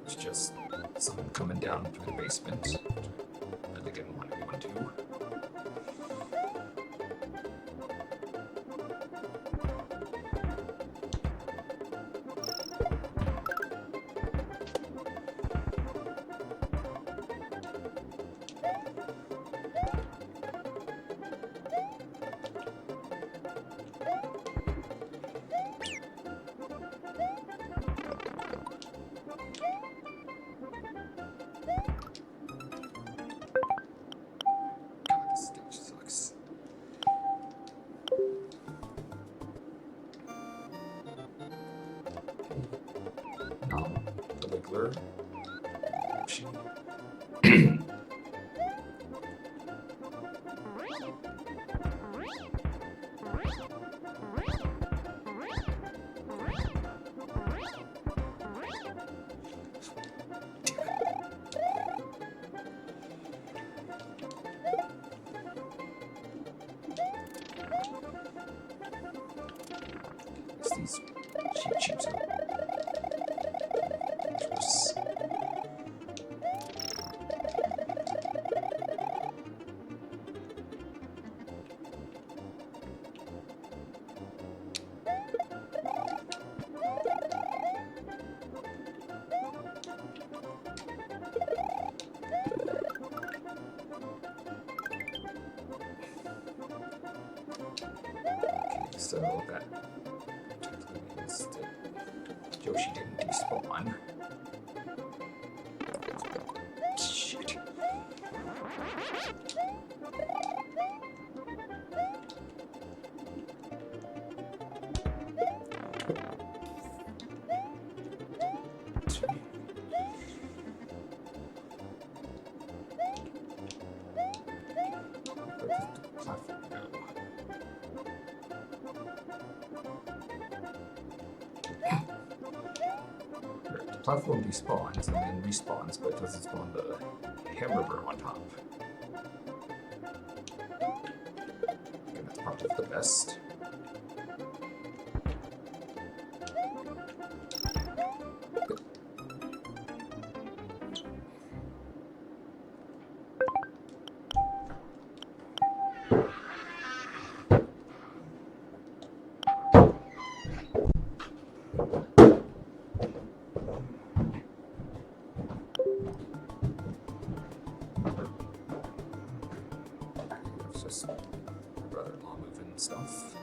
It's just someone coming down through the basement. I really didn't want anyone to. This stage sucks. No, the Wiggler. These cheap chips are gross. Okay, so that means that Yoshi didn't despawn. Shit. Where does the platform go? The platform despawns and then respawns, but it doesn't spawn the hamburger on top. And that's probably the best. It's just brother-in-law moving stuff.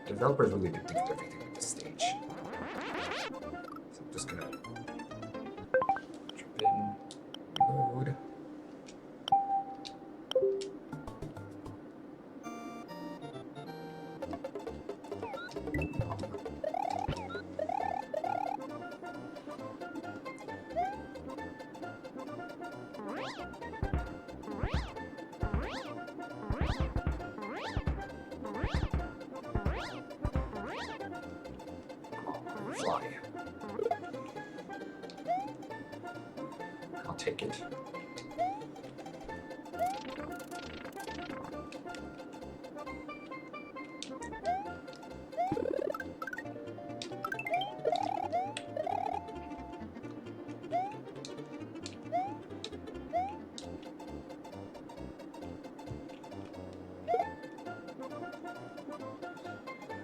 Developers really did think of everything at this stage. So I'm just gonna jump in, reload. Fly. I'll take it.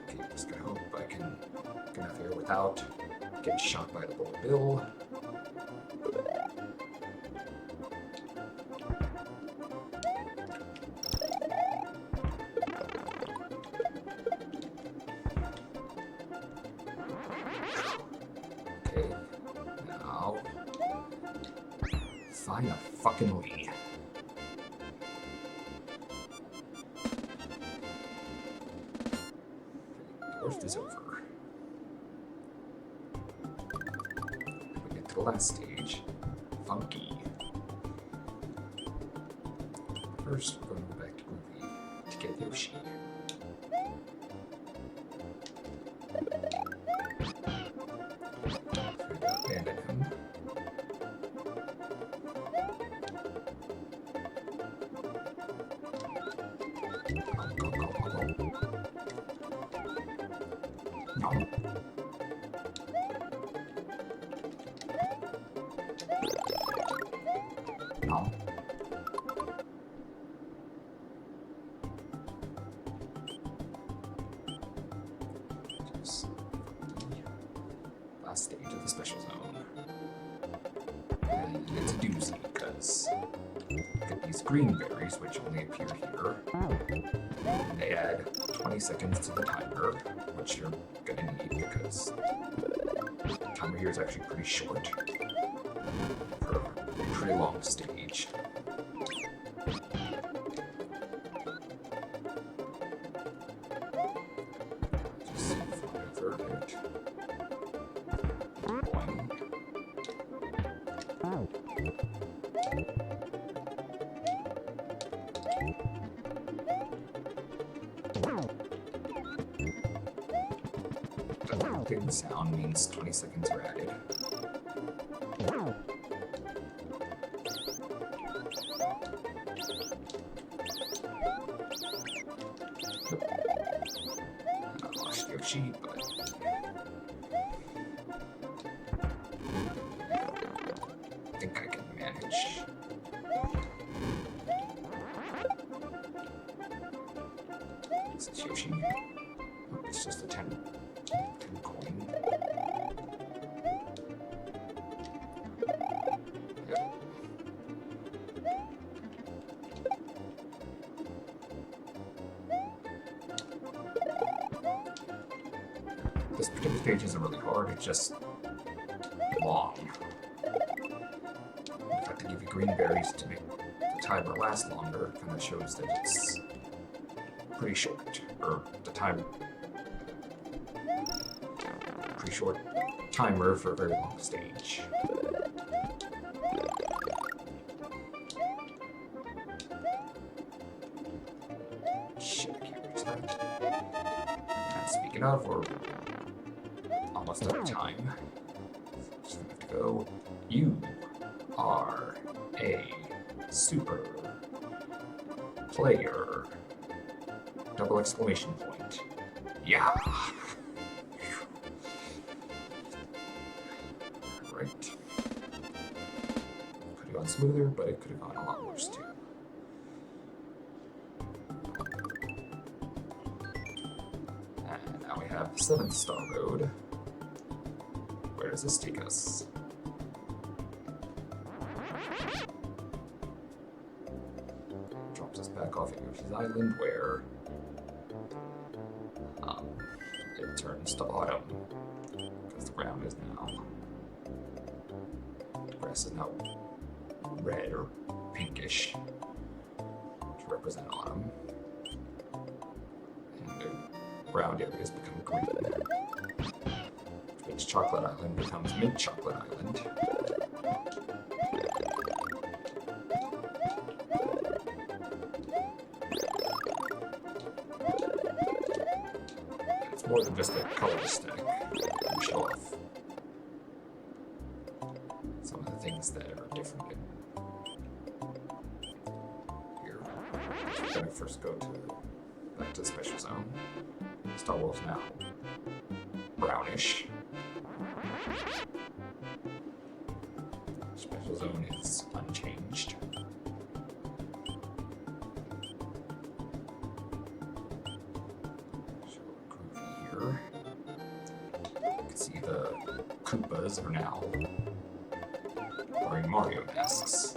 Okay, just gonna hope I can get out there without getting shot by the bull bill. Okay, now find a fucking lead. The worst is over. We get to the last stage. Funky. First, we're going to go back to Groovy to get Yoshi. Abandon him. Go, go, go, go, go. No. No. Just last stage of the special zone. And it's a doozy because get these green berries, which only appear here. And they add 20 seconds to the timer, which you're gonna need because the timer here is actually pretty short for a pretty long stage. Just find a verdict. One. The sound means 20 seconds are added. I lost Yoshi, but I think I can manage. Is it Yoshi? Oh, it's just a 10 coin. Yep. This particular stage isn't really hard, it's just long. The fact to give you green berries to make the timer last longer kind of shows that it's pretty short, or the time. Pretty short timer for a very long stage. Shit, I can't reach that. And speaking of, we're almost out of time. Just gonna have to go. You are a super player. Double exclamation point. Yeah! Right. Could have gone smoother, but it could have gone a lot worse too. And now we have the 7th Star Road. Where does this take us? Drops us back off at Yoshi's Island, where it turns to autumn because the ground is now. The grass is now red or pinkish to represent autumn, and the ground areas become green, which Chocolate Island becomes Mint Chocolate Island. It's more than just a color aesthetic to show off some of the things that are different in here. When we first go back to the special zone, Star Wars now brownish. Special zone is unchanged. So groovy here. You can see the Koopas are now wearing Mario masks.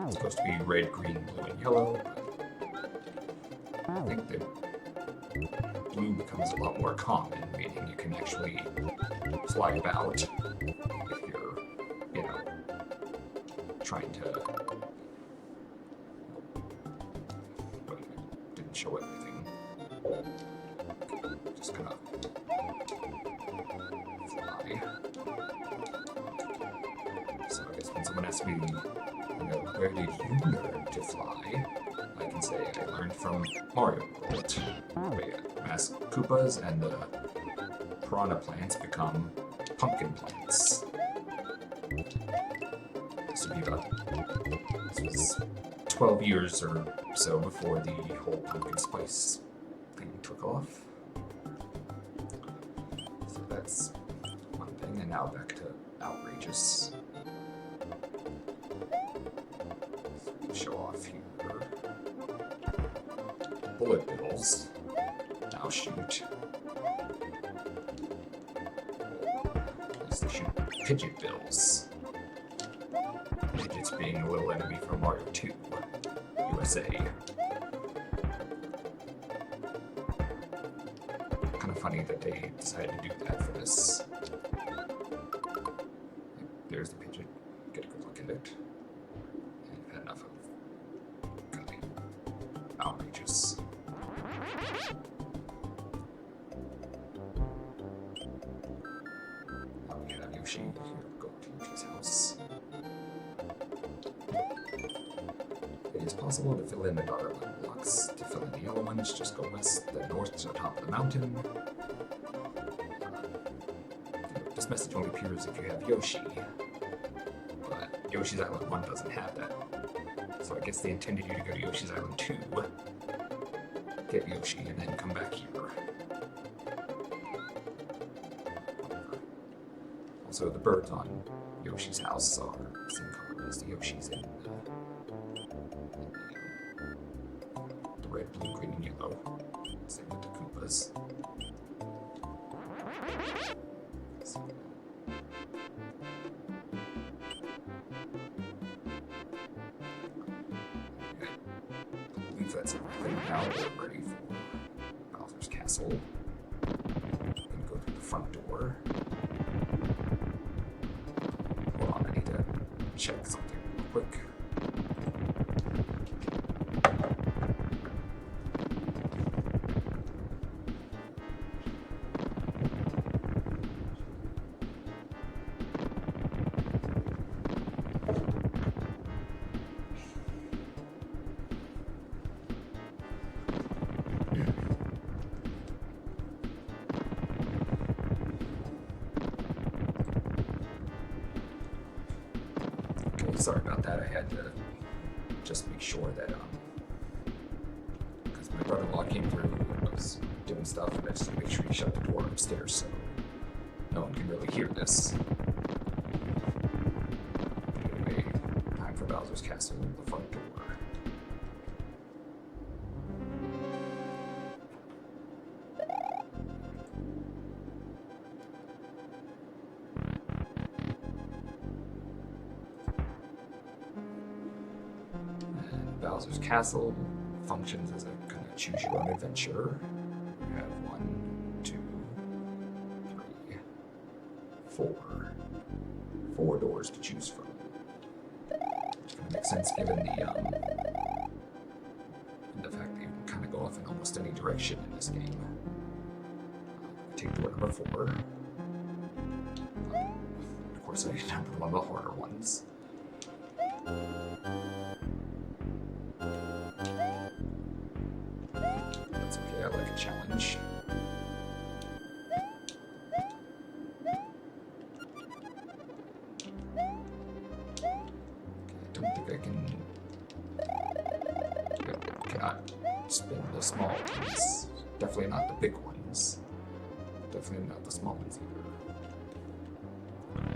It's supposed to be red, green, blue, and yellow. I think that blue becomes a lot more common, meaning you can actually fly about if you're, you know, trying to. But it didn't show everything. Just gonna fly. So I guess when someone asks me, where did you learn to fly? I can say I learned from Mario World. But yeah, mask Koopas and the piranha plants become pumpkin plants. to be about, this was 12 years or so before the whole pumpkin spice thing took off. So that's one thing, and now back to outrageous. So show off here. Bullet bills. Now shoot. At least they shoot Pidgeot bills. Pidgeots being a little enemy from Mario 2 USA. Kind of funny that they decided to do that for this. There's the Pidgeot. Get a good look at it. And I've had enough of kind of outrageous. We have Yoshi. Here we go to Yoshi's house. It is possible to fill in the dotted line blocks. To fill in the yellow ones, just go west, then north to the top of the mountain. This message only appears if you have Yoshi, but Yoshi's Island 1 doesn't have that. So I guess they intended you to go to Yoshi's Island 2, get Yoshi, and then come back here. Also, the birds on Yoshi's house are the same color as the Yoshis in the red, blue, green, and yellow. Same with the Koopas. So, I believe that's everything. Now we're ready for Bowser's Castle. I'm gonna go through the front door. Hold on, I need to check something real quick. Sorry about that. I had to just make sure that, because my brother-in-law came through and was doing stuff, and I just had to make sure he shut the door upstairs so no one can really hear this. But anyway, time for Bowser's Castle, the front door. Bowser's Castle functions as a kind of choose-your-own adventure. You have 1, 2, 3, 4. 4 doors to choose from. Which kind of makes sense given the fact that you can kind of go off in almost any direction in this game. Take door number 4. Of course, I numbered one of the harder ones. That's okay, I like a challenge. Okay, I don't think I cannot spin the small ones. Definitely not the big ones. Definitely not the small ones either. Okay.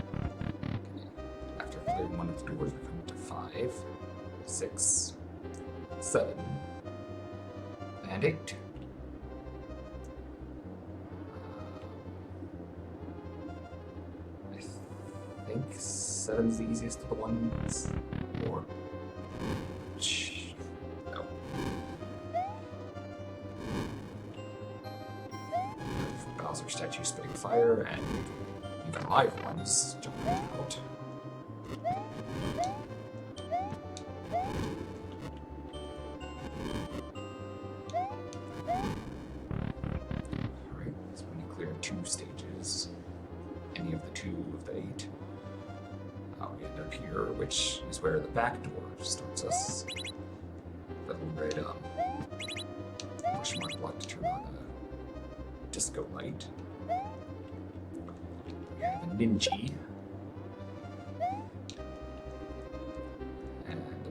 After clearing one of the doors, we come to 5, 6, 7, and 8. I think 7's the easiest of the ones, or no. Bowser statue spitting fire, and even live ones jumping out. Alright, so when you clear 2 stages, any of the 2 of the 8, we end up here, which is where the back door starts us. The little red question mark block to turn on a disco light. We have a Ninja.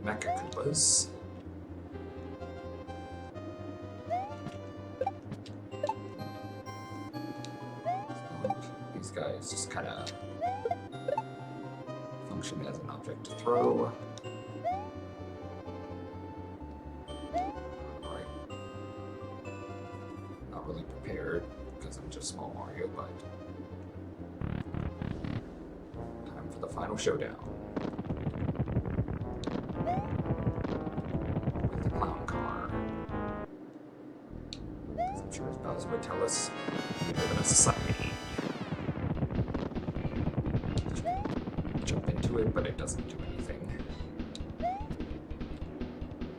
Mecha Koopas. These guys just kind of function as an object to throw. Alright. Not really prepared because I'm just small Mario, but time for the final showdown. With the clown car. As I'm sure as Bowser would tell us, we live in a society. Jump into it, but it doesn't do anything.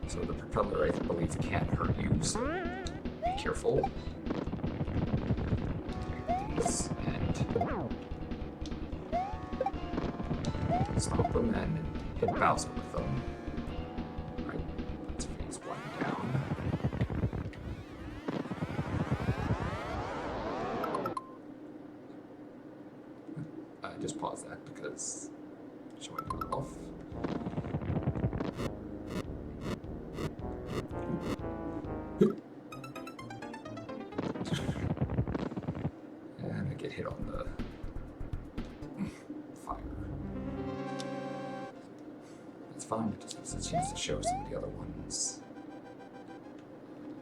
So the propeller, I believe, can't hurt you, so be careful. Take these and stop them and hit Bowser with them. Right, that's phase 1 down. Just pause that because showing it off. And I get hit on the fire. It's fine, it just gives us a chance to show some of the other ones.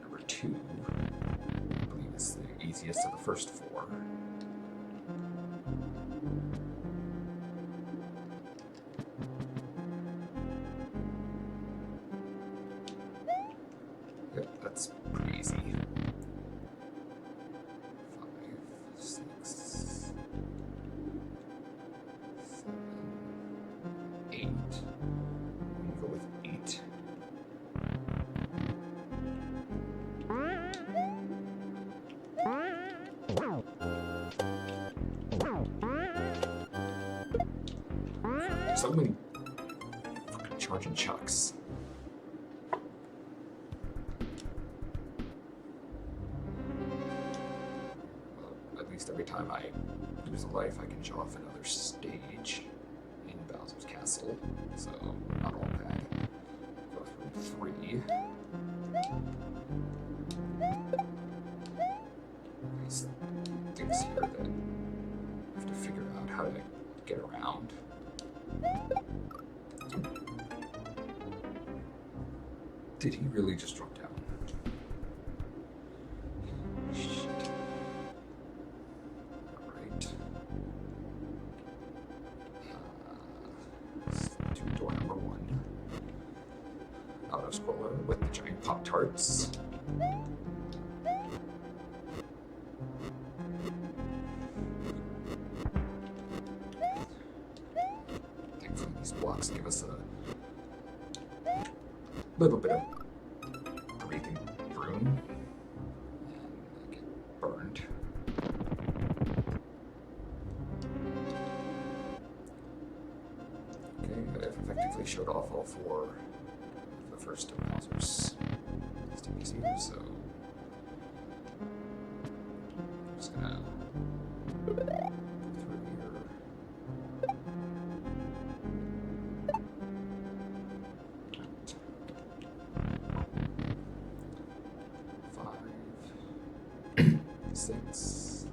Number 2, I believe, is the easiest of the first 4. Yep, that's pretty easy. 5, 6, 7, 8. I'm gonna go with 8. So many fucking charging chucks. Every time I lose a life, I can show off another stage in Bowser's Castle, so not all bad. Go through 3. These things here that I have to figure out how to get around. Did he really just drop down? Door number 1. Auto-scroller with the giant Pop-Tarts. Thankfully, these blocks give us a little bit of breathing room. And I get burned. I've effectively showed off all 4 of the first of Bowser's stages here, so I'm just gonna go through here. 5, 6,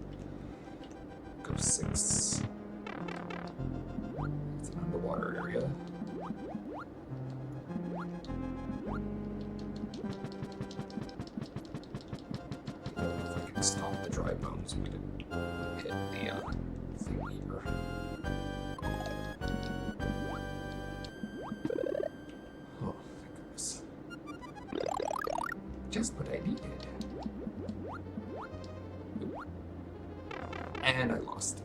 go 6. It's an underwater area. If I can stop the dry bones, we can hit the thing here. Oh, thank goodness. Just what I needed. And I lost.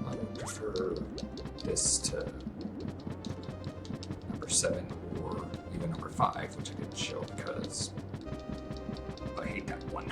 I would prefer this to number 7 or even number 5, which I didn't show because I hate that one.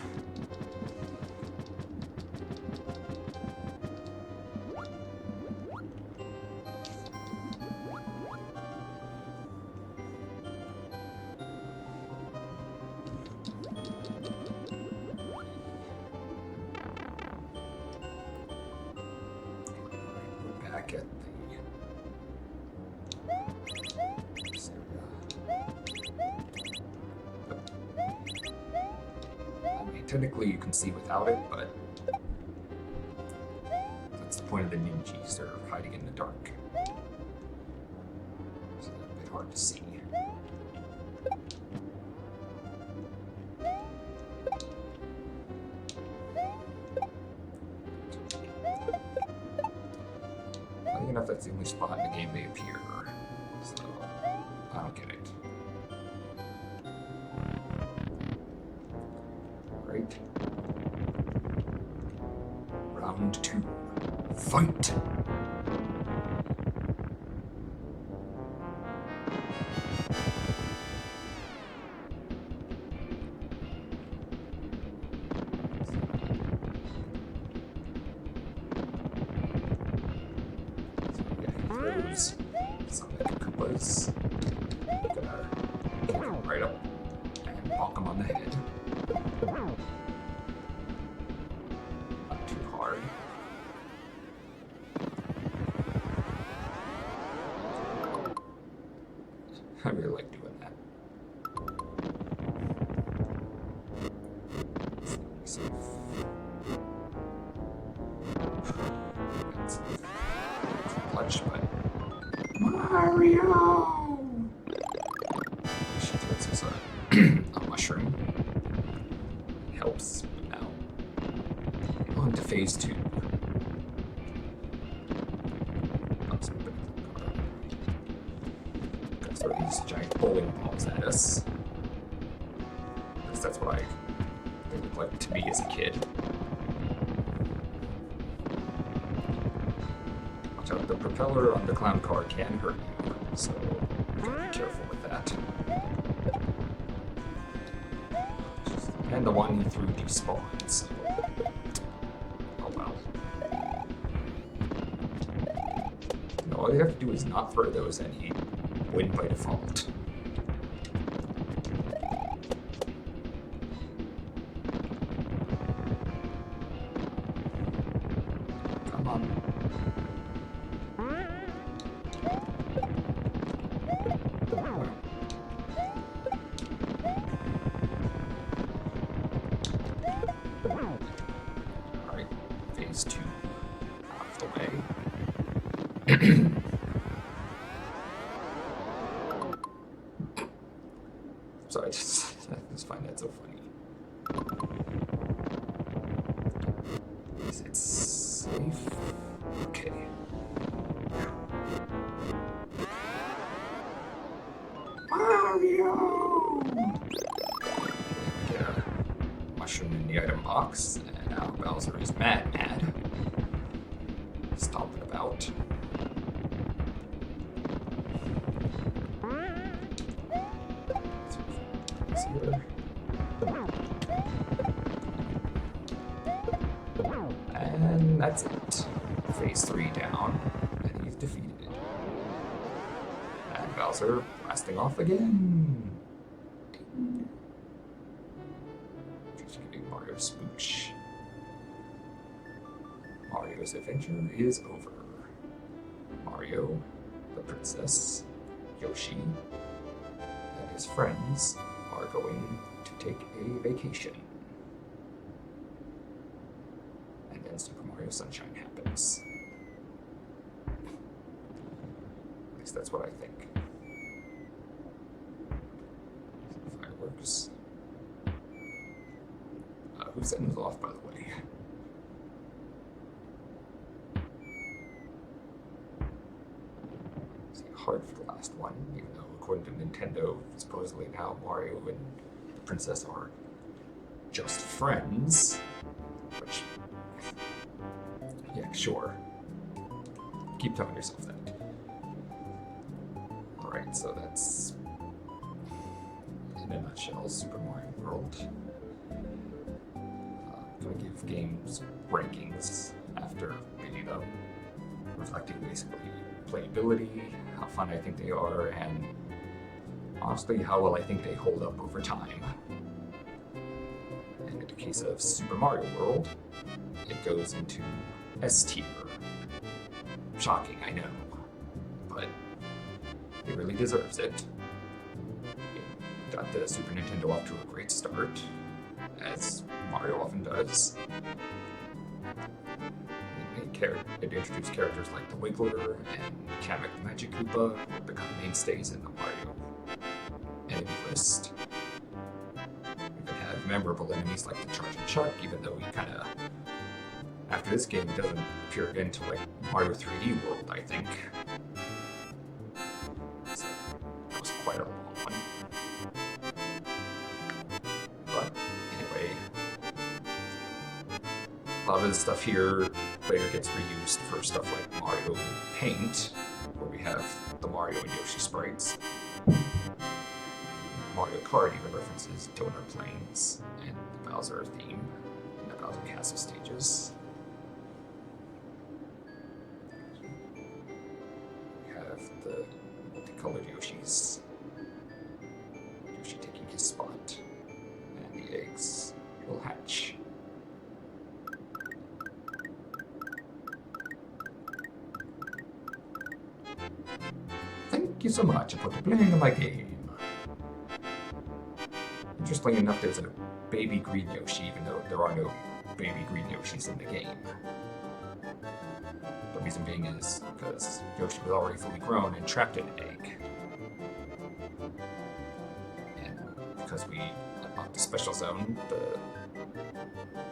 technically you can see without it, but that's the point of the ninjas. They're hiding in the dark. So they're a bit hard to see. Funny enough, that's the only spot in the game they appear. So, I don't get it. Right. Round 2. Fight! Throws Sonic Koopas. Gonna kick him right up and bonk him on the head. Not too hard. I really like doing that. Let's see. It's clutch, but Mario! She throws us a mushroom. It helps, but now on to phase 2. Gonna throw these giant bowling balls at us. Because that's what they look like to me as a kid. The propeller on the clown car can hurt you, so be careful with that. And the one he threw despawned, so oh well. No, all you have to do is not throw those and he'd win by default. Come on. Alright, phase 2 out of the way. Sorry, I just find that so funny. Is it safe? Okay. Mario! Get a mushroom in the item box, and now Bowser is mad. Stomping about. And that's it. Phase 3 down, and he's defeated. And Bowser blasting off again. Just getting Mario Spooch. Mario's adventure is over. Mario, the princess, Yoshi, and his friends are going to take a vacation. And then Super Mario Sunshine happens. At least that's what I think. Fireworks. Who sent those off, by the way? It's hard for the last one, even though according to Nintendo, supposedly now Mario and the princess are just friends. Which, yeah, sure. Keep telling yourself that. Alright, so that's, in a nutshell, Super Mario World. Gonna give games rankings after reading them, reflecting basically playability, how fun I think they are, and honestly how well I think they hold up over time. And in the case of Super Mario World, it goes into S tier. Shocking, I know, but it really deserves it. It got the Super Nintendo off to a great start, as Mario often does. It introduced characters like the Wiggler and Kamek the Magic Koopa, who become mainstays in the Mario enemy list. We even have memorable enemies like the Charging Chuck, even though he kind of, after this game, doesn't appear again until like Mario 3D World, I think. So that was quite a long one. But anyway, a lot of the stuff here later gets reused for stuff like Mario Paint, where we have the Mario and Yoshi sprites. Mario Kart even references Donut Plains and the Bowser theme in the Bowser Castle stages. We have the multicolored Yoshis. Yoshi taking his spot, and the eggs will hatch. Thank you so much for playing my game. Interestingly enough, there's a baby green Yoshi, even though there are no baby green Yoshis in the game. The reason being is because Yoshi was already fully grown and trapped in an egg. And because we unlocked the special zone, the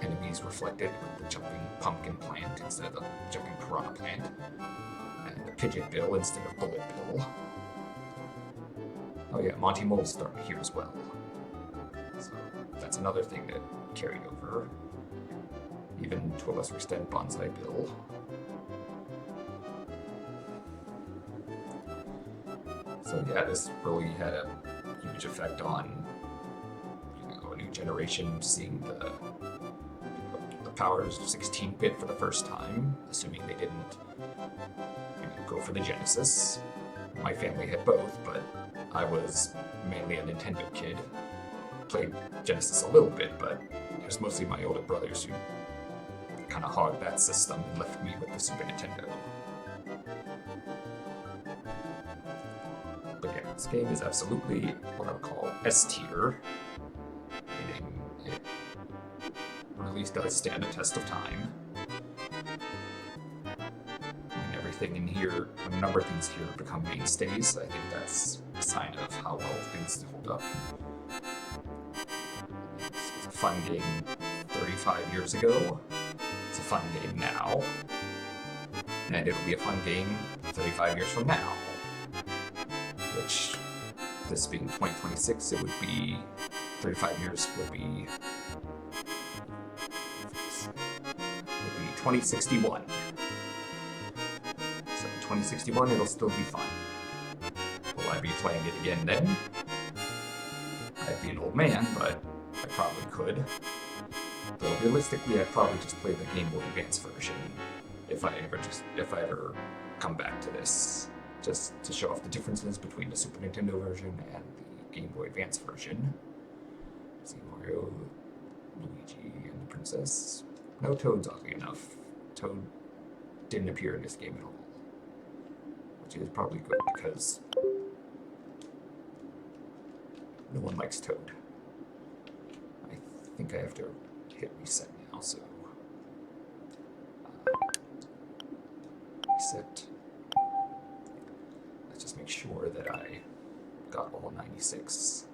enemies reflected with the jumping pumpkin plant instead of the jumping piranha plant, and the Pidgeot Bill instead of Bullet Bill. Oh yeah, Monty Mole's started here as well. So that's another thing that carried over, even to a lesser extent Bonsai Bill. So yeah, this really had a huge effect on, you know, a new generation seeing the powers of 16-bit for the first time, assuming they didn't, you know, go for the Genesis. My family had both, but I was mainly a Nintendo kid. Played Genesis a little bit, but it was mostly my older brothers who kind of hogged that system and left me with the Super Nintendo. But yeah, this game is absolutely what I would call S-tier, meaning it really does stand a test of time. And everything in here, a number of things here become mainstays. I think that's a sign of how well things hold up. It's a fun game 35 years ago. It's a fun game now. And it'll be a fun game 35 years from now. Which, this being 2026, it would be 35 years would be 2061. So in 2061, it'll still be fun. Will I be playing it again then? I'd be an old man, but I probably could. Though realistically, I'd probably just play the Game Boy Advance version if I ever come back to this, just to show off the differences between the Super Nintendo version and the Game Boy Advance version. See Mario, Luigi, and the Princess. No Toads, oddly enough. Toad didn't appear in this game at all, which is probably good because no one likes Toad. I think I have to hit reset now, so reset. Let's just make sure that I got all 96.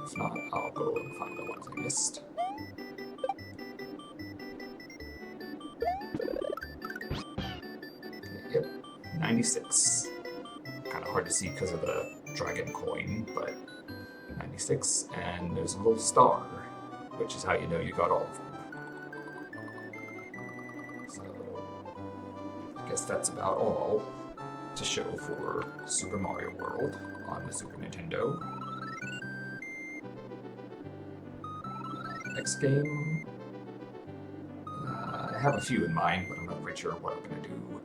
If not, I'll go and find the ones I missed. Yep, 96. Kind of hard to see because of the dragon coin, but 96. And there's a little star, which is how you know you got all of them. So, I guess that's about all to show for Super Mario World on the Super Nintendo. Next game, I have a few in mind, but I'm not quite sure what I'm going to do.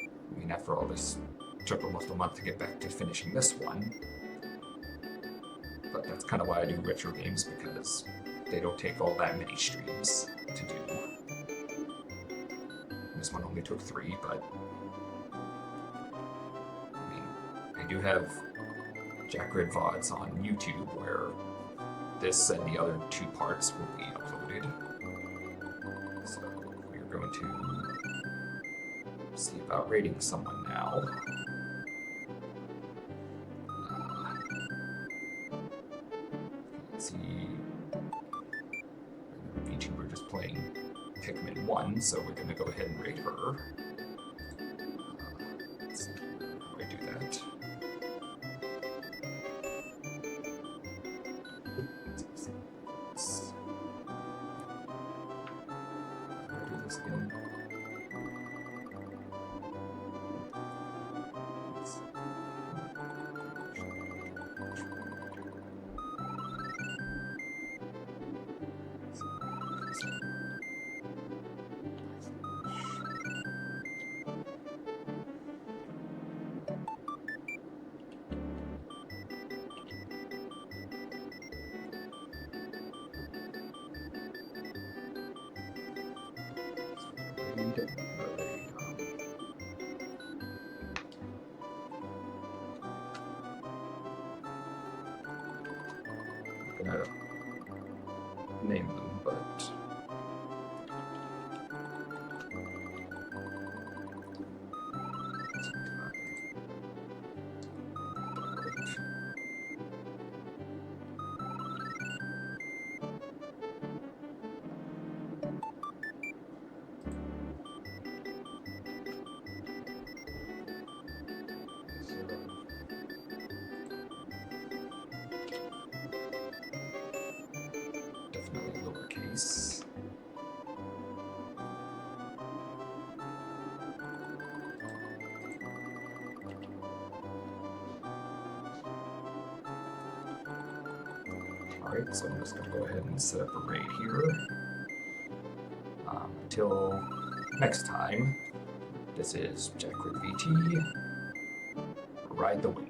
I mean, after all this, it took almost a month to get back to finishing this one. But that's kind of why I do retro games, because they don't take all that many streams to do. This one only took 3, but I mean, I do have Jack Grid VODs on YouTube where this and the other two parts will be uploaded. So we're going to see about rating someone now. Let's see. VTuber just playing Pikmin 1, so we're going to go ahead and rate her. Let's see, how do I do that? How do I do this again? I'm gonna name them, but definitely lowercase. Alright, so I'm just going to go ahead and set up a raid here. Until next time, this is Jack with VT. Ride the wave.